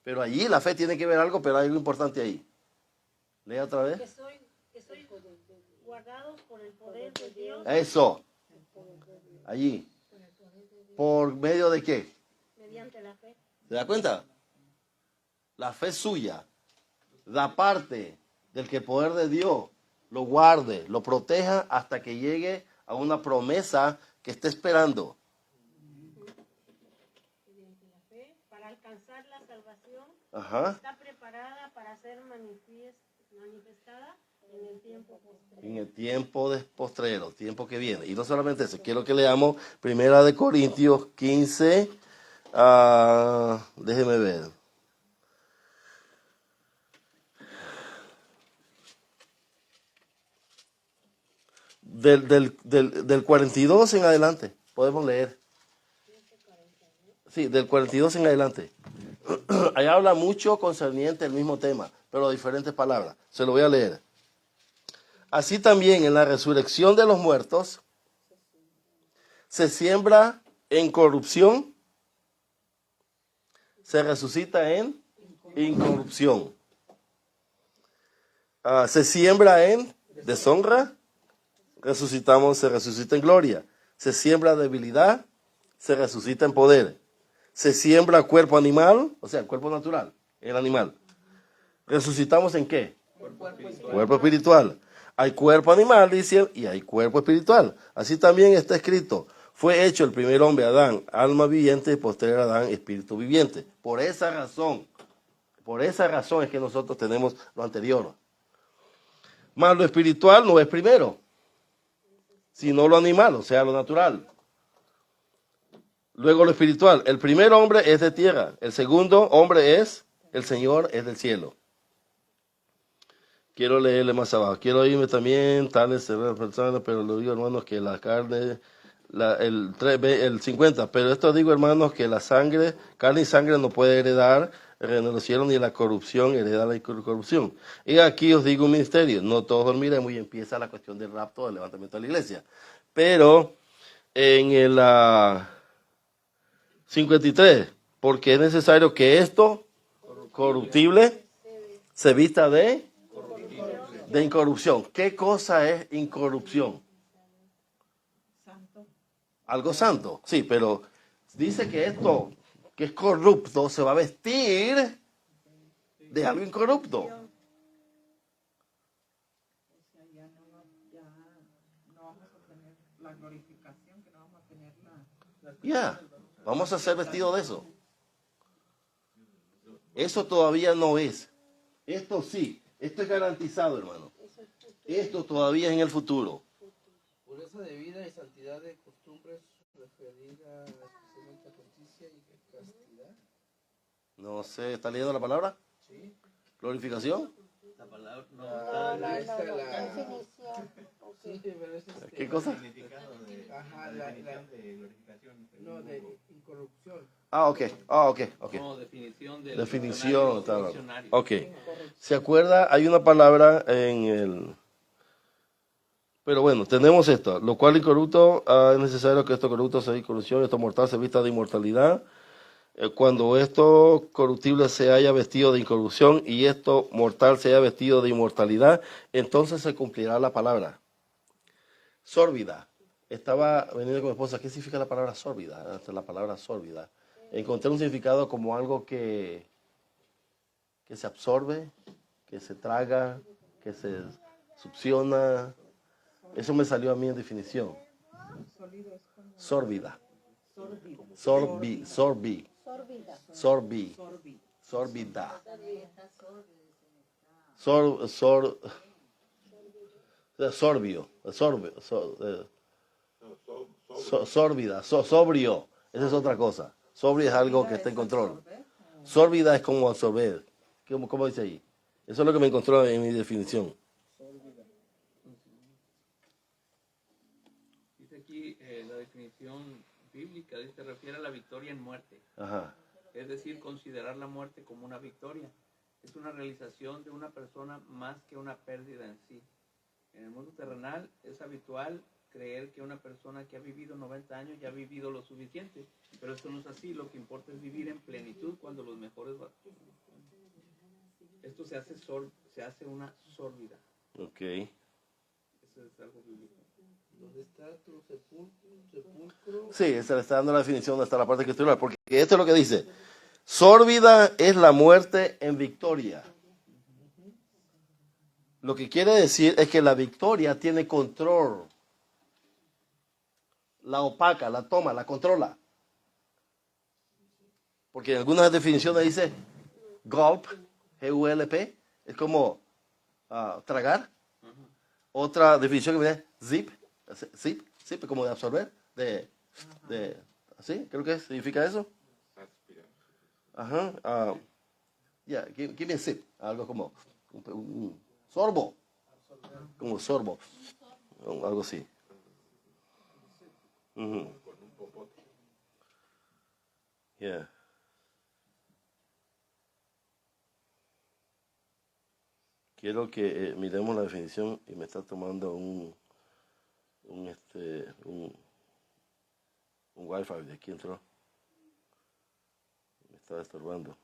Pero allí la fe tiene que ver algo, pero hay algo importante ahí. Lea otra vez. Que sois guardados por el poder de Dios. Eso. Allí. ¿Por medio de qué? Mediante la fe. ¿Se da cuenta? La fe suya da parte del que el poder de Dios lo guarde, lo proteja hasta que llegue a una promesa que esté esperando. Mediante la fe, para alcanzar la salvación Ajá. está preparada para ser manifestada en el tiempo postrero. En el tiempo de postrero, tiempo que viene. Y no solamente eso, quiero que leamos 1 Corintios 15, déjeme ver. Del 42 en adelante, podemos leer. Sí, del 42 en adelante. Ahí habla mucho concerniente el mismo tema, pero diferentes palabras. Se lo voy a leer. Así también en la resurrección de los muertos se siembra en corrupción, se resucita en incorrupción. Se siembra en deshonra, se resucita en gloria. Se siembra debilidad, se resucita en poder. Se siembra cuerpo animal, o sea, cuerpo natural, el animal. ¿Resucitamos en qué? Cuerpo espiritual. Hay cuerpo animal, dice, y hay cuerpo espiritual. Así también está escrito. Fue hecho el primer hombre, Adán, alma viviente, y posterior Adán, espíritu viviente. Por esa razón es que nosotros tenemos lo anterior. Mas lo espiritual no es primero, sino lo animal, o sea, lo natural. Luego lo espiritual. El primer hombre es de tierra. El segundo hombre es, el Señor es del cielo. Quiero leerle más abajo. Quiero irme también, tales personas, pero le digo, hermanos, que la carne, el 50. Pero esto digo, hermanos, que la sangre, carne y sangre no puede heredar el reino de los cielos, ni la corrupción hereda la incorrupción. Y aquí os digo un misterio. No todos dormiremos y empieza la cuestión del rapto, del levantamiento de la iglesia. Pero en el 53, porque es necesario que esto corruptible se vista de incorrupción. ¿Qué cosa es incorrupción? Santo. Algo santo, sí, pero dice que esto que es corrupto se va a vestir de algo incorrupto. O sea, ya no vamos a tener la glorificación, que no vamos a tener la... Ya, vamos a ser vestidos de eso. Eso todavía no es. Esto sí, esto es garantizado, hermano. Esto todavía es en el futuro. Pureza de vida y santidad de costumbres referida especialmente a justicia y castidad. No sé, ¿está leyendo la palabra? Sí. ¿Glorificación? La palabra no. Sí, pero es ¿Qué cosa? Ajá, no, de incorrupción. Ok. No, definición del Definición, está hablando. diccionario. Ok. ¿Se acuerda? Hay una palabra en el... Pero bueno, tenemos esto. Lo cual incorrupto, es necesario que esto corrupto sea incorrupción, esto mortal se vista de inmortalidad. Cuando esto corruptible se haya vestido de incorrupción y esto mortal se haya vestido de inmortalidad, entonces se cumplirá la palabra. Sórbida. Estaba veniendo con mi esposa. ¿Qué significa la palabra sórbida? La palabra sórbida. Encontré un significado como algo que se absorbe, que se traga, que se succiona. Eso me salió a mí en definición. Sólido es como Sórbida. sórbido. Sorbi. Sorbi. Sórbida. Sorbio. Sórbida. Sobrio. Esa es otra cosa. Sobrio es algo que está en control. Sórbida es como absorber. ¿Cómo dice ahí? Eso es lo que me encontró en mi definición. Dice aquí la definición bíblica, se refiere a la victoria en muerte. Ajá. Es decir, considerar la muerte como una victoria. Es una realización de una persona más que una pérdida en sí. En el mundo terrenal es habitual creer que una persona que ha vivido 90 años ya ha vivido lo suficiente, pero esto no es así. Lo que importa es vivir en plenitud cuando los mejores... Esto se hace una sórbida. Ok. Eso es algo bíblico. ¿Dónde está tu sepulcro? Sí, se le está dando la definición de hasta la parte escritural, porque esto es lo que dice. Sórbida es la muerte en victoria. Lo que quiere decir es que la victoria tiene control. La opaca, la toma, la controla. Porque en algunas definiciones dice gulp, G-U-L-P, es como tragar. Otra definición que me dice zip, como de absorber, ¿así? Creo que significa eso. Aspirar. Ajá. Give me a sip. Algo como un sorbo. Como sorbo. Algo así. Con un popote. Yeah. Quiero que miremos la definición y me está tomando un wifi de aquí entró. Me está estorbando.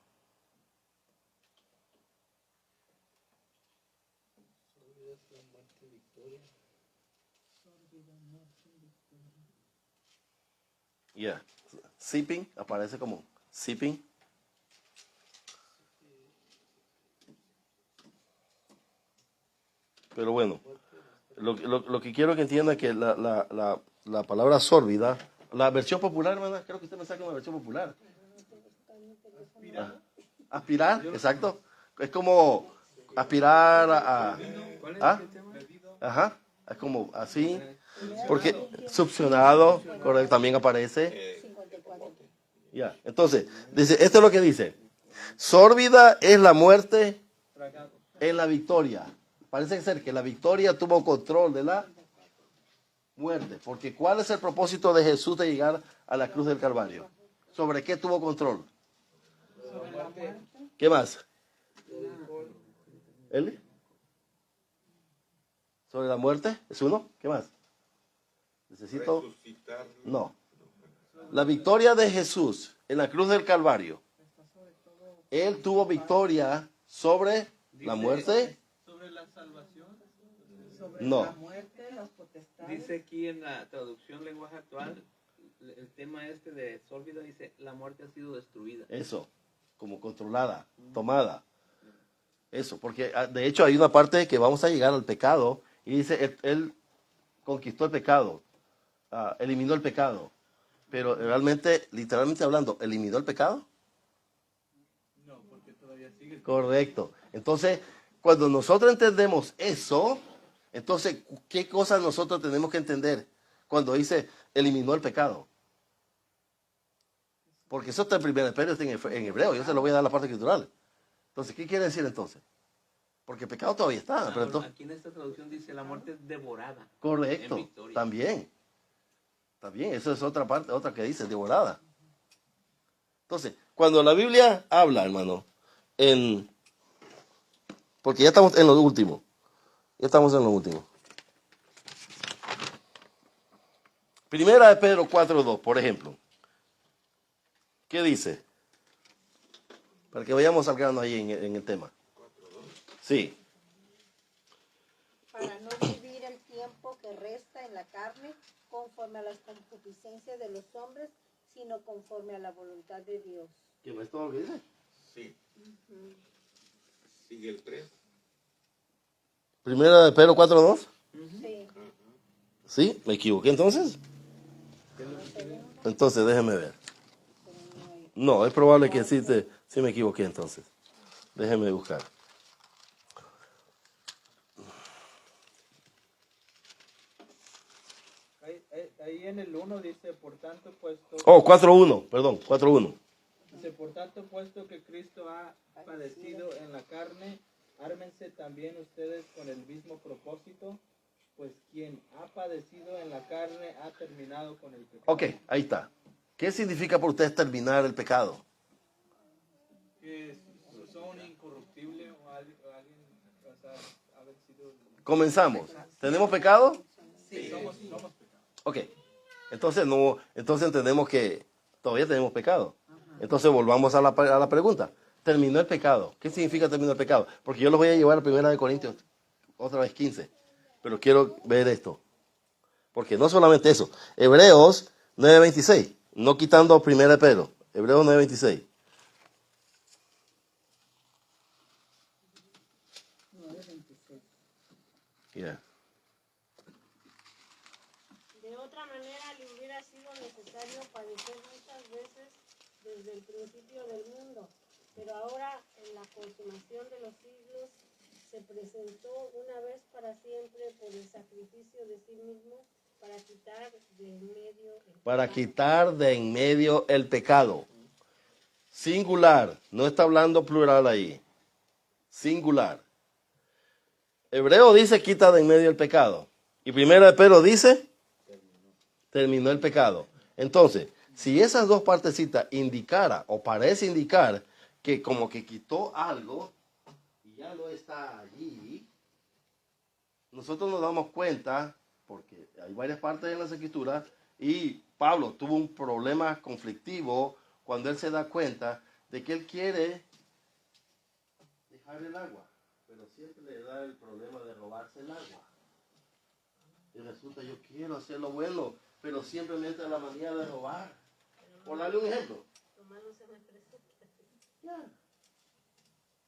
Yeah. Sipping aparece como sipping. Pero bueno, lo que quiero que entienda es que la palabra sórbida, la versión popular, hermana, creo que usted me saca una versión popular. Aspirar, exacto. Es como aspirar a ¿Cuál es ¿ah? el tema? Ajá, es como así, porque succionado, correcto, también aparece. Ya, entonces, dice, esto es lo que dice. Sórbida es la muerte en la victoria. Parece ser que la victoria tuvo control de la muerte. Porque ¿cuál es el propósito de Jesús de llegar a la cruz del Calvario? ¿Sobre qué tuvo control? Sobre la muerte. ¿Qué más? ¿Él? ¿Sobre la muerte? ¿Es uno? ¿Qué más? Necesito... Resucitar. No. La victoria de Jesús en la cruz del Calvario. Él tuvo victoria sobre la muerte. Sobre la salvación. Sobre No. la muerte, las potestades. Dice aquí en la traducción lenguaje actual, el tema este de sórbida dice, la muerte ha sido destruida. Eso, como controlada, tomada. Eso, porque de hecho hay una parte que vamos a llegar al pecado y dice, él conquistó el pecado, eliminó el pecado. Pero realmente, literalmente hablando, ¿eliminó el pecado? No, porque todavía sigue. Correcto. Entonces, cuando nosotros entendemos eso, entonces, ¿qué cosas nosotros tenemos que entender cuando dice eliminó el pecado? Porque eso está en 1 Pedro, está en hebreo, yo se lo voy a dar la parte escritural. Entonces, ¿qué quiere decir entonces? Porque el pecado todavía está. Pero entonces, Aquí en esta traducción dice la muerte es devorada. correcto, En victoria. también. También, eso es otra parte, otra que dice, devorada. Entonces, cuando la Biblia habla, hermano, porque ya estamos en lo último. Ya estamos en lo último. Primera de Pedro 4:2, por ejemplo. ¿Qué dice? Para que vayamos al grano ahí en el tema. Sí. Para no vivir el tiempo que resta en la carne conforme a las concupiscencias de los hombres, sino conforme a la voluntad de Dios. ¿Qué no es todo lo que dice? Sí. Sigue el 3. Primera de Pedro 4:2. Sí. ¿Sí? ¿Me equivoqué entonces? Entonces, déjeme ver. No, es probable que sí me equivoqué entonces. Déjeme buscar. Ahí en el 1 dice, por tanto, puesto... Oh, 4:1, perdón, 4:1. Dice, por tanto, puesto que Cristo ha padecido en la carne, ármense también ustedes con el mismo propósito, pues quien ha padecido en la carne ha terminado con el pecado. Ok, ahí está. ¿Qué significa para ustedes terminar el pecado? Que son incorruptibles o alguien haber sido... Comenzamos. ¿Tenemos pecado? Sí, somos pecados. Ok. Entonces entendemos que todavía tenemos pecado. Entonces volvamos a la pregunta. Terminó el pecado. ¿Qué significa terminó el pecado? Porque yo los voy a llevar a 1 Corintios, otra vez 15. Pero quiero ver esto. Porque no solamente eso. Hebreos 9:26. No quitando 1 Pedro. Hebreos 9:26. Yeah. De otra manera le hubiera sido necesario padecer muchas veces desde el principio del mundo, pero ahora en la consumación de los siglos se presentó una vez para siempre por el sacrificio de sí mismo para quitar de en medio el Para pecado. quitar de en medio el pecado. Singular. No está hablando plural ahí. Singular. Hebreo dice quita de en medio el pecado. Y 1 Pedro dice terminó el pecado. Entonces, si esas dos partecitas indicara o parece indicar que como que quitó algo y ya no está allí, nosotros nos damos cuenta, porque hay varias partes en las escrituras, y Pablo tuvo un problema conflictivo cuando él se da cuenta de que él quiere dejar el agua, pero siempre le da el problema de robarse el agua. Y resulta, yo quiero hacer lo bueno, pero siempre me entra la manía de robar. Por darle un ejemplo. Lo malo se me presenta. Ya.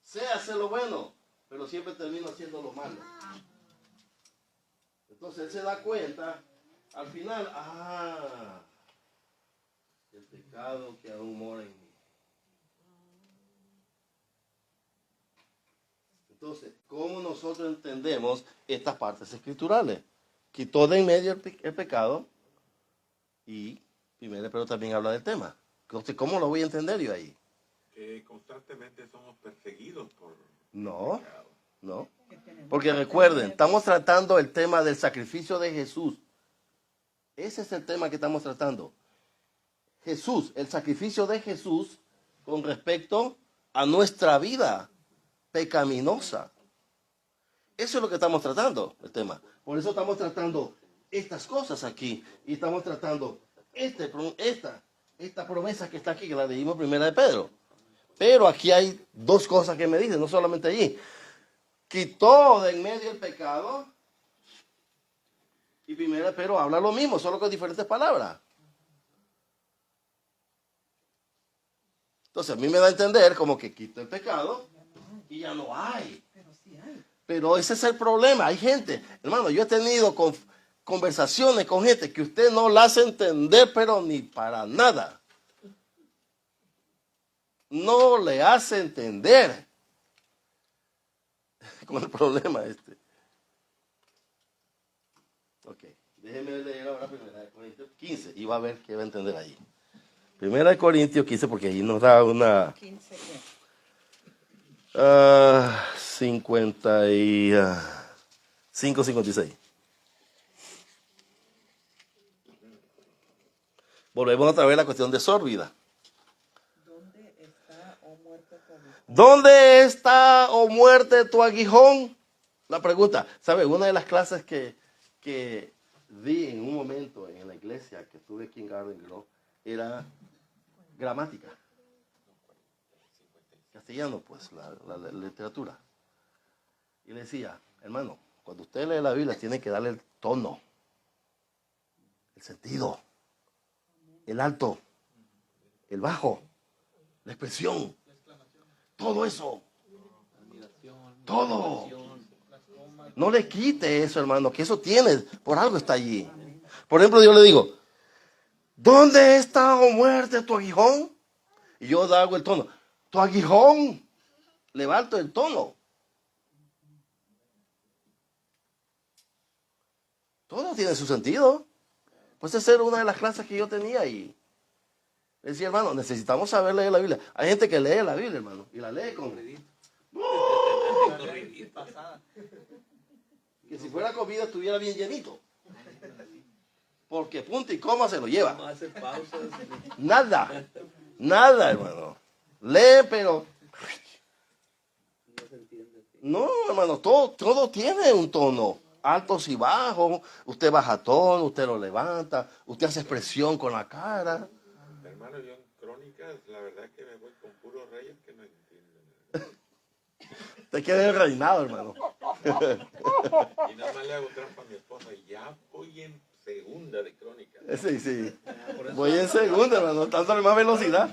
Sé hacer lo bueno, pero siempre termino haciendo lo malo. Entonces él se da cuenta, al final, el pecado que aún mora en mí. Entonces, ¿cómo nosotros entendemos estas partes escriturales? Quitó de en medio el pecado y 1 Pedro también habla del tema. Entonces, ¿cómo lo voy a entender yo ahí? Que constantemente somos perseguidos por No, pecado. no. Porque recuerden, estamos tratando el tema del sacrificio de Jesús. Ese es el tema que estamos tratando. Jesús, el sacrificio de Jesús con respecto a nuestra vida pecaminosa. Eso es lo que estamos tratando, el tema. Por eso estamos tratando estas cosas aquí. Y estamos tratando esta promesa que está aquí, que la leímos 1 de Pedro. Pero aquí hay dos cosas que me dicen, no solamente allí. Quitó de en medio el pecado. Y 1 de Pedro habla lo mismo, solo con diferentes palabras. Entonces a mí me da a entender como que quitó el pecado y ya no hay. Pero ese es el problema. Hay gente, hermano, yo he tenido conversaciones con gente que usted no la hace entender, pero ni para nada. No le hace entender. Con el problema este. Ok, déjeme leer ahora 1 Corintios 15 y va a ver qué va a entender ahí. 1 Corintios 15, porque ahí nos da una... 15 qué. 5:56. Volvemos otra vez a la cuestión de sórbida. ¿Dónde está, oh muerte, tu aguijón? ¿Dónde está, oh muerte, tu aguijón? La pregunta, ¿sabe? Una de las clases que di en un momento en la iglesia que estuve aquí en Garden Grove era gramática. castellano, pues, la literatura. Y le decía, hermano, cuando usted lee la Biblia tiene que darle el tono, el sentido, el alto, el bajo, la expresión, todo eso, todo. No le quite eso, hermano, que eso tiene, por algo está allí. Por ejemplo, yo le digo, ¿dónde está, oh muerte, tu aguijón? Y yo hago el tono, tu aguijón, levanto el tono. Todo tiene su sentido. Pues esa era una de las clases que yo tenía y decía, hermano, necesitamos saber leer la Biblia. Hay gente que lee la Biblia, hermano, y la lee con... Que si fuera comida estuviera bien llenito. Porque punto y coma se lo lleva. Nada, nada, hermano. Lee, pero... No, hermano, todo tiene un tono. Altos y bajos, usted baja tono, usted lo levanta, usted hace expresión con la cara. Hermano, yo en Crónicas, la verdad que me voy con puros reyes que no entienden. Te queda reinado, hermano. Y nada más le hago trampa a mi esposa y ya voy en segunda de Crónicas. Sí, sí. Voy en segunda, hermano, dándole más velocidad.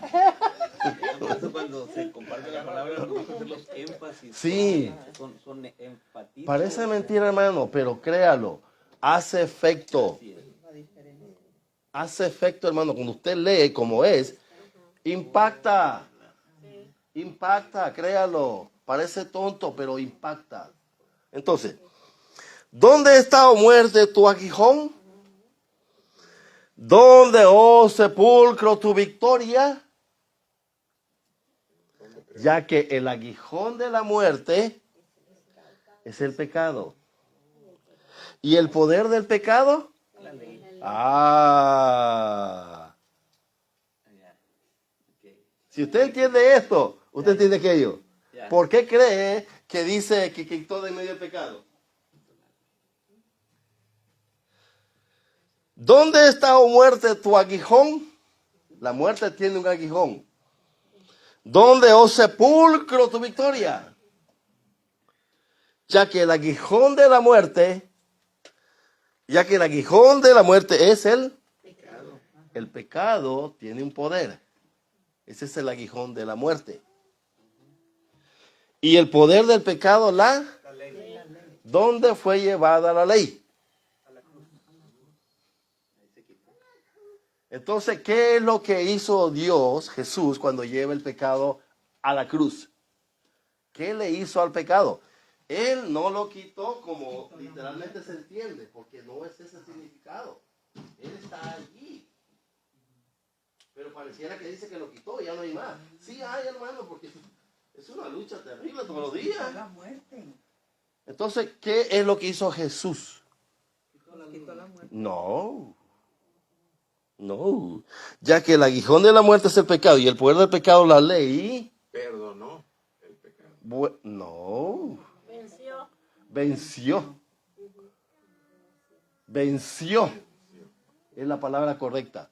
Por eso cuando se comparte la palabra, nos gusta hacer los énfasis. Sí. Son enfatismos. Parece mentira, hermano, pero créalo. Hace efecto. Hace efecto, hermano. Cuando usted lee como es, impacta. Impacta, créalo. Parece tonto, pero impacta. Entonces, ¿dónde está, oh muerte, tu aguijón? ¿Dónde, oh sepulcro, tu victoria? Ya que el aguijón de la muerte es el pecado. ¿Y el poder del pecado? La ley. Ah. Si usted entiende esto, usted entiende aquello. ¿Por qué cree que dice que quitó de en medio el pecado? ¿Dónde está, oh muerte, tu aguijón? La muerte tiene un aguijón. ¿Dónde, oh sepulcro, tu victoria? Ya que el aguijón de la muerte, es el pecado. El pecado tiene un poder. Ese es el aguijón de la muerte. Y el poder del pecado, la ley. ¿Dónde fue llevada la ley? A la cruz. Entonces, ¿qué es lo que hizo Dios, Jesús, cuando lleva el pecado a la cruz? ¿Qué le hizo al pecado? Él no lo quitó como literalmente se entiende, porque no es ese significado. Él está allí. Pero pareciera que dice que lo quitó, ya no hay más. Sí hay, hermano, porque es una lucha terrible todos los días. Entonces, ¿qué es lo que hizo Jesús? No. No. Ya que el aguijón de la muerte es el pecado y el poder del pecado la ley. Perdonó el pecado. No. Venció. Venció. Es la palabra correcta.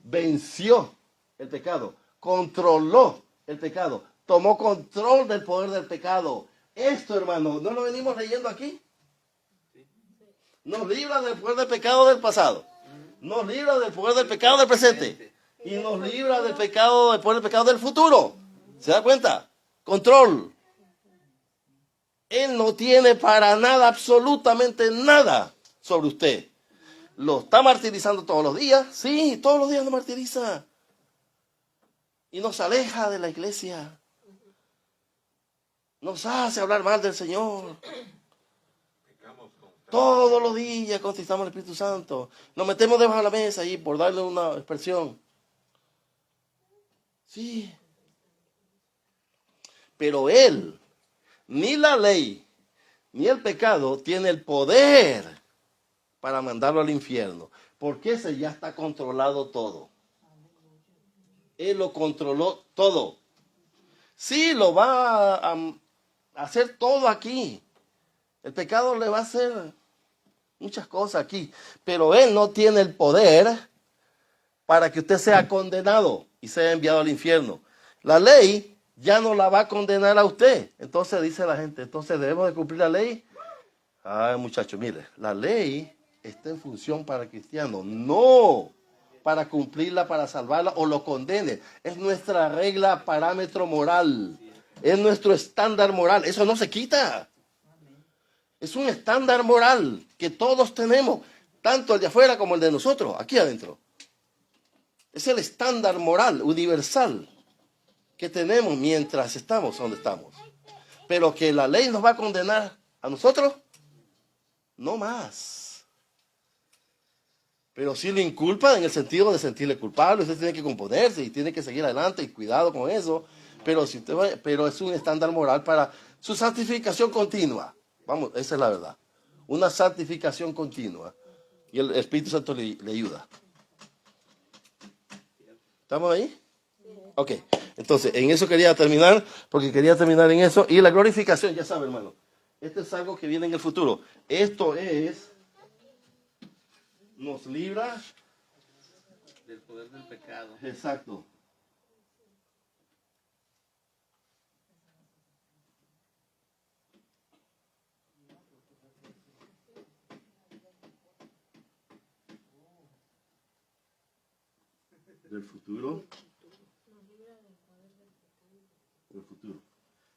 Venció el pecado. Controló el pecado. Tomó control del poder del pecado. Esto, hermano, ¿no lo venimos leyendo aquí? Nos libra del poder del pecado del pasado. Nos libra del poder del pecado del presente. Y nos libra del poder del pecado del futuro. ¿Se da cuenta? Control. Él no tiene para nada, absolutamente nada sobre usted. Lo está martirizando todos los días. Sí, todos los días lo martiriza. Y nos aleja de la iglesia. Nos hace hablar mal del Señor. Todos los días contristamos al Espíritu Santo. Nos metemos debajo de la mesa ahí por darle una expresión. Sí. Pero Él, ni la ley, ni el pecado tiene el poder para mandarlo al infierno. Porque ese ya está controlado todo. Él lo controló todo. Sí, lo va a hacer todo aquí. El pecado le va a hacer muchas cosas aquí. Pero Él no tiene el poder para que usted sea condenado y sea enviado al infierno. La ley ya no la va a condenar a usted. Entonces dice la gente, entonces debemos de cumplir la ley. Ay, muchachos, mire, la ley está en función para el cristiano, no para cumplirla, para salvarla o lo condene. Es nuestra regla, parámetro moral. Es nuestro estándar moral. Eso no se quita. Es un estándar moral que todos tenemos, tanto el de afuera como el de nosotros, aquí adentro. Es el estándar moral universal que tenemos mientras estamos donde estamos. Pero que la ley nos va a condenar a nosotros, no más. Pero sí lo inculpa en el sentido de sentirle culpable. Usted tiene que componerse y tiene que seguir adelante y cuidado con eso. Pero es un estándar moral para su santificación continua. Vamos, esa es la verdad. Una santificación continua. Y el Espíritu Santo le ayuda. ¿Estamos ahí? Ok. Entonces, en eso quería terminar, porque quería terminar en eso. Y la glorificación, ya sabe, hermano. Esto es algo que viene en el futuro. Esto nos libra Del poder del pecado. Exacto. Del futuro. Del futuro.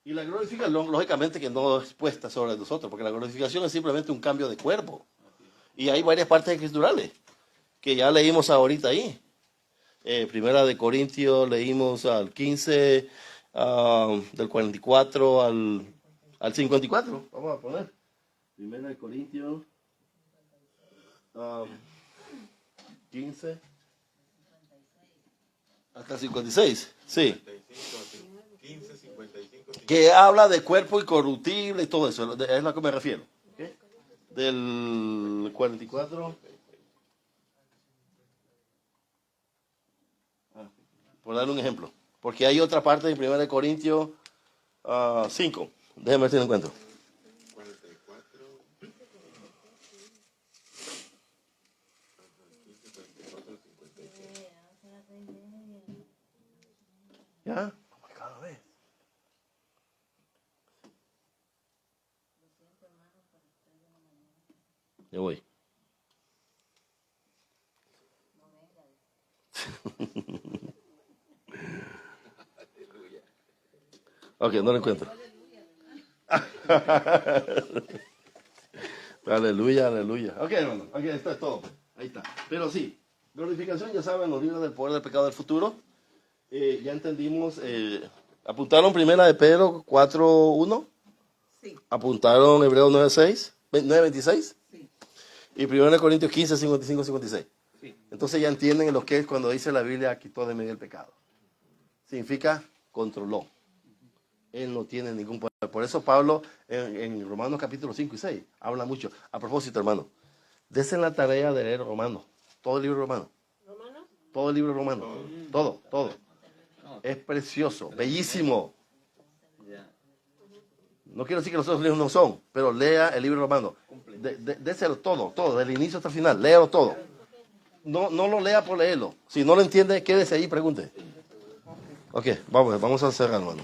Y la glorificación, lógicamente, que no es puesta sobre nosotros, porque la glorificación es simplemente un cambio de cuerpo. Y hay varias partes escriturales que ya leímos ahorita ahí. Primera de Corintios, leímos al 15, del 44 al 54. Vamos a poner. Primera de Corintios, 15 hasta 56. Sí. 15, 55. Que habla de cuerpo incorruptible y todo eso. Es a lo que me refiero. ¿Okay? Del 44. Por darle un ejemplo. Porque hay otra parte de 1 Corintios 5. Déjenme ver si lo encuentro. 44. ¿Ya? Cada vez. Yo voy. Ok, no lo encuentro. Aleluya, aleluya. Ok, hermano, ok, esto es todo. Ahí está. Pero sí, glorificación, ya saben, los libros del poder del pecado del futuro. Ya entendimos, apuntaron primera de Pedro 4:1. Sí. Apuntaron Hebreos 9:26. Sí. Y 1 Corintios 15, 55, 56. Sí. Entonces ya entienden lo que es cuando dice la Biblia quitó de medio el pecado. Significa controló. Él no tiene ningún poder. Por eso Pablo en Romanos capítulo 5 y 6 habla mucho. A propósito, hermano, desen la tarea de leer Romanos. Todo el libro romano. ¿Romano? Todo el libro romano. Todo. Es precioso, bellísimo. Ya. No quiero decir que los otros libros no son, pero lea el libro romano. Déselo todo, del inicio hasta el final. Léalo todo. No lo lea por leerlo. Si no lo entiende, quédese ahí y pregunte. Ok, vamos a cerrar, hermano.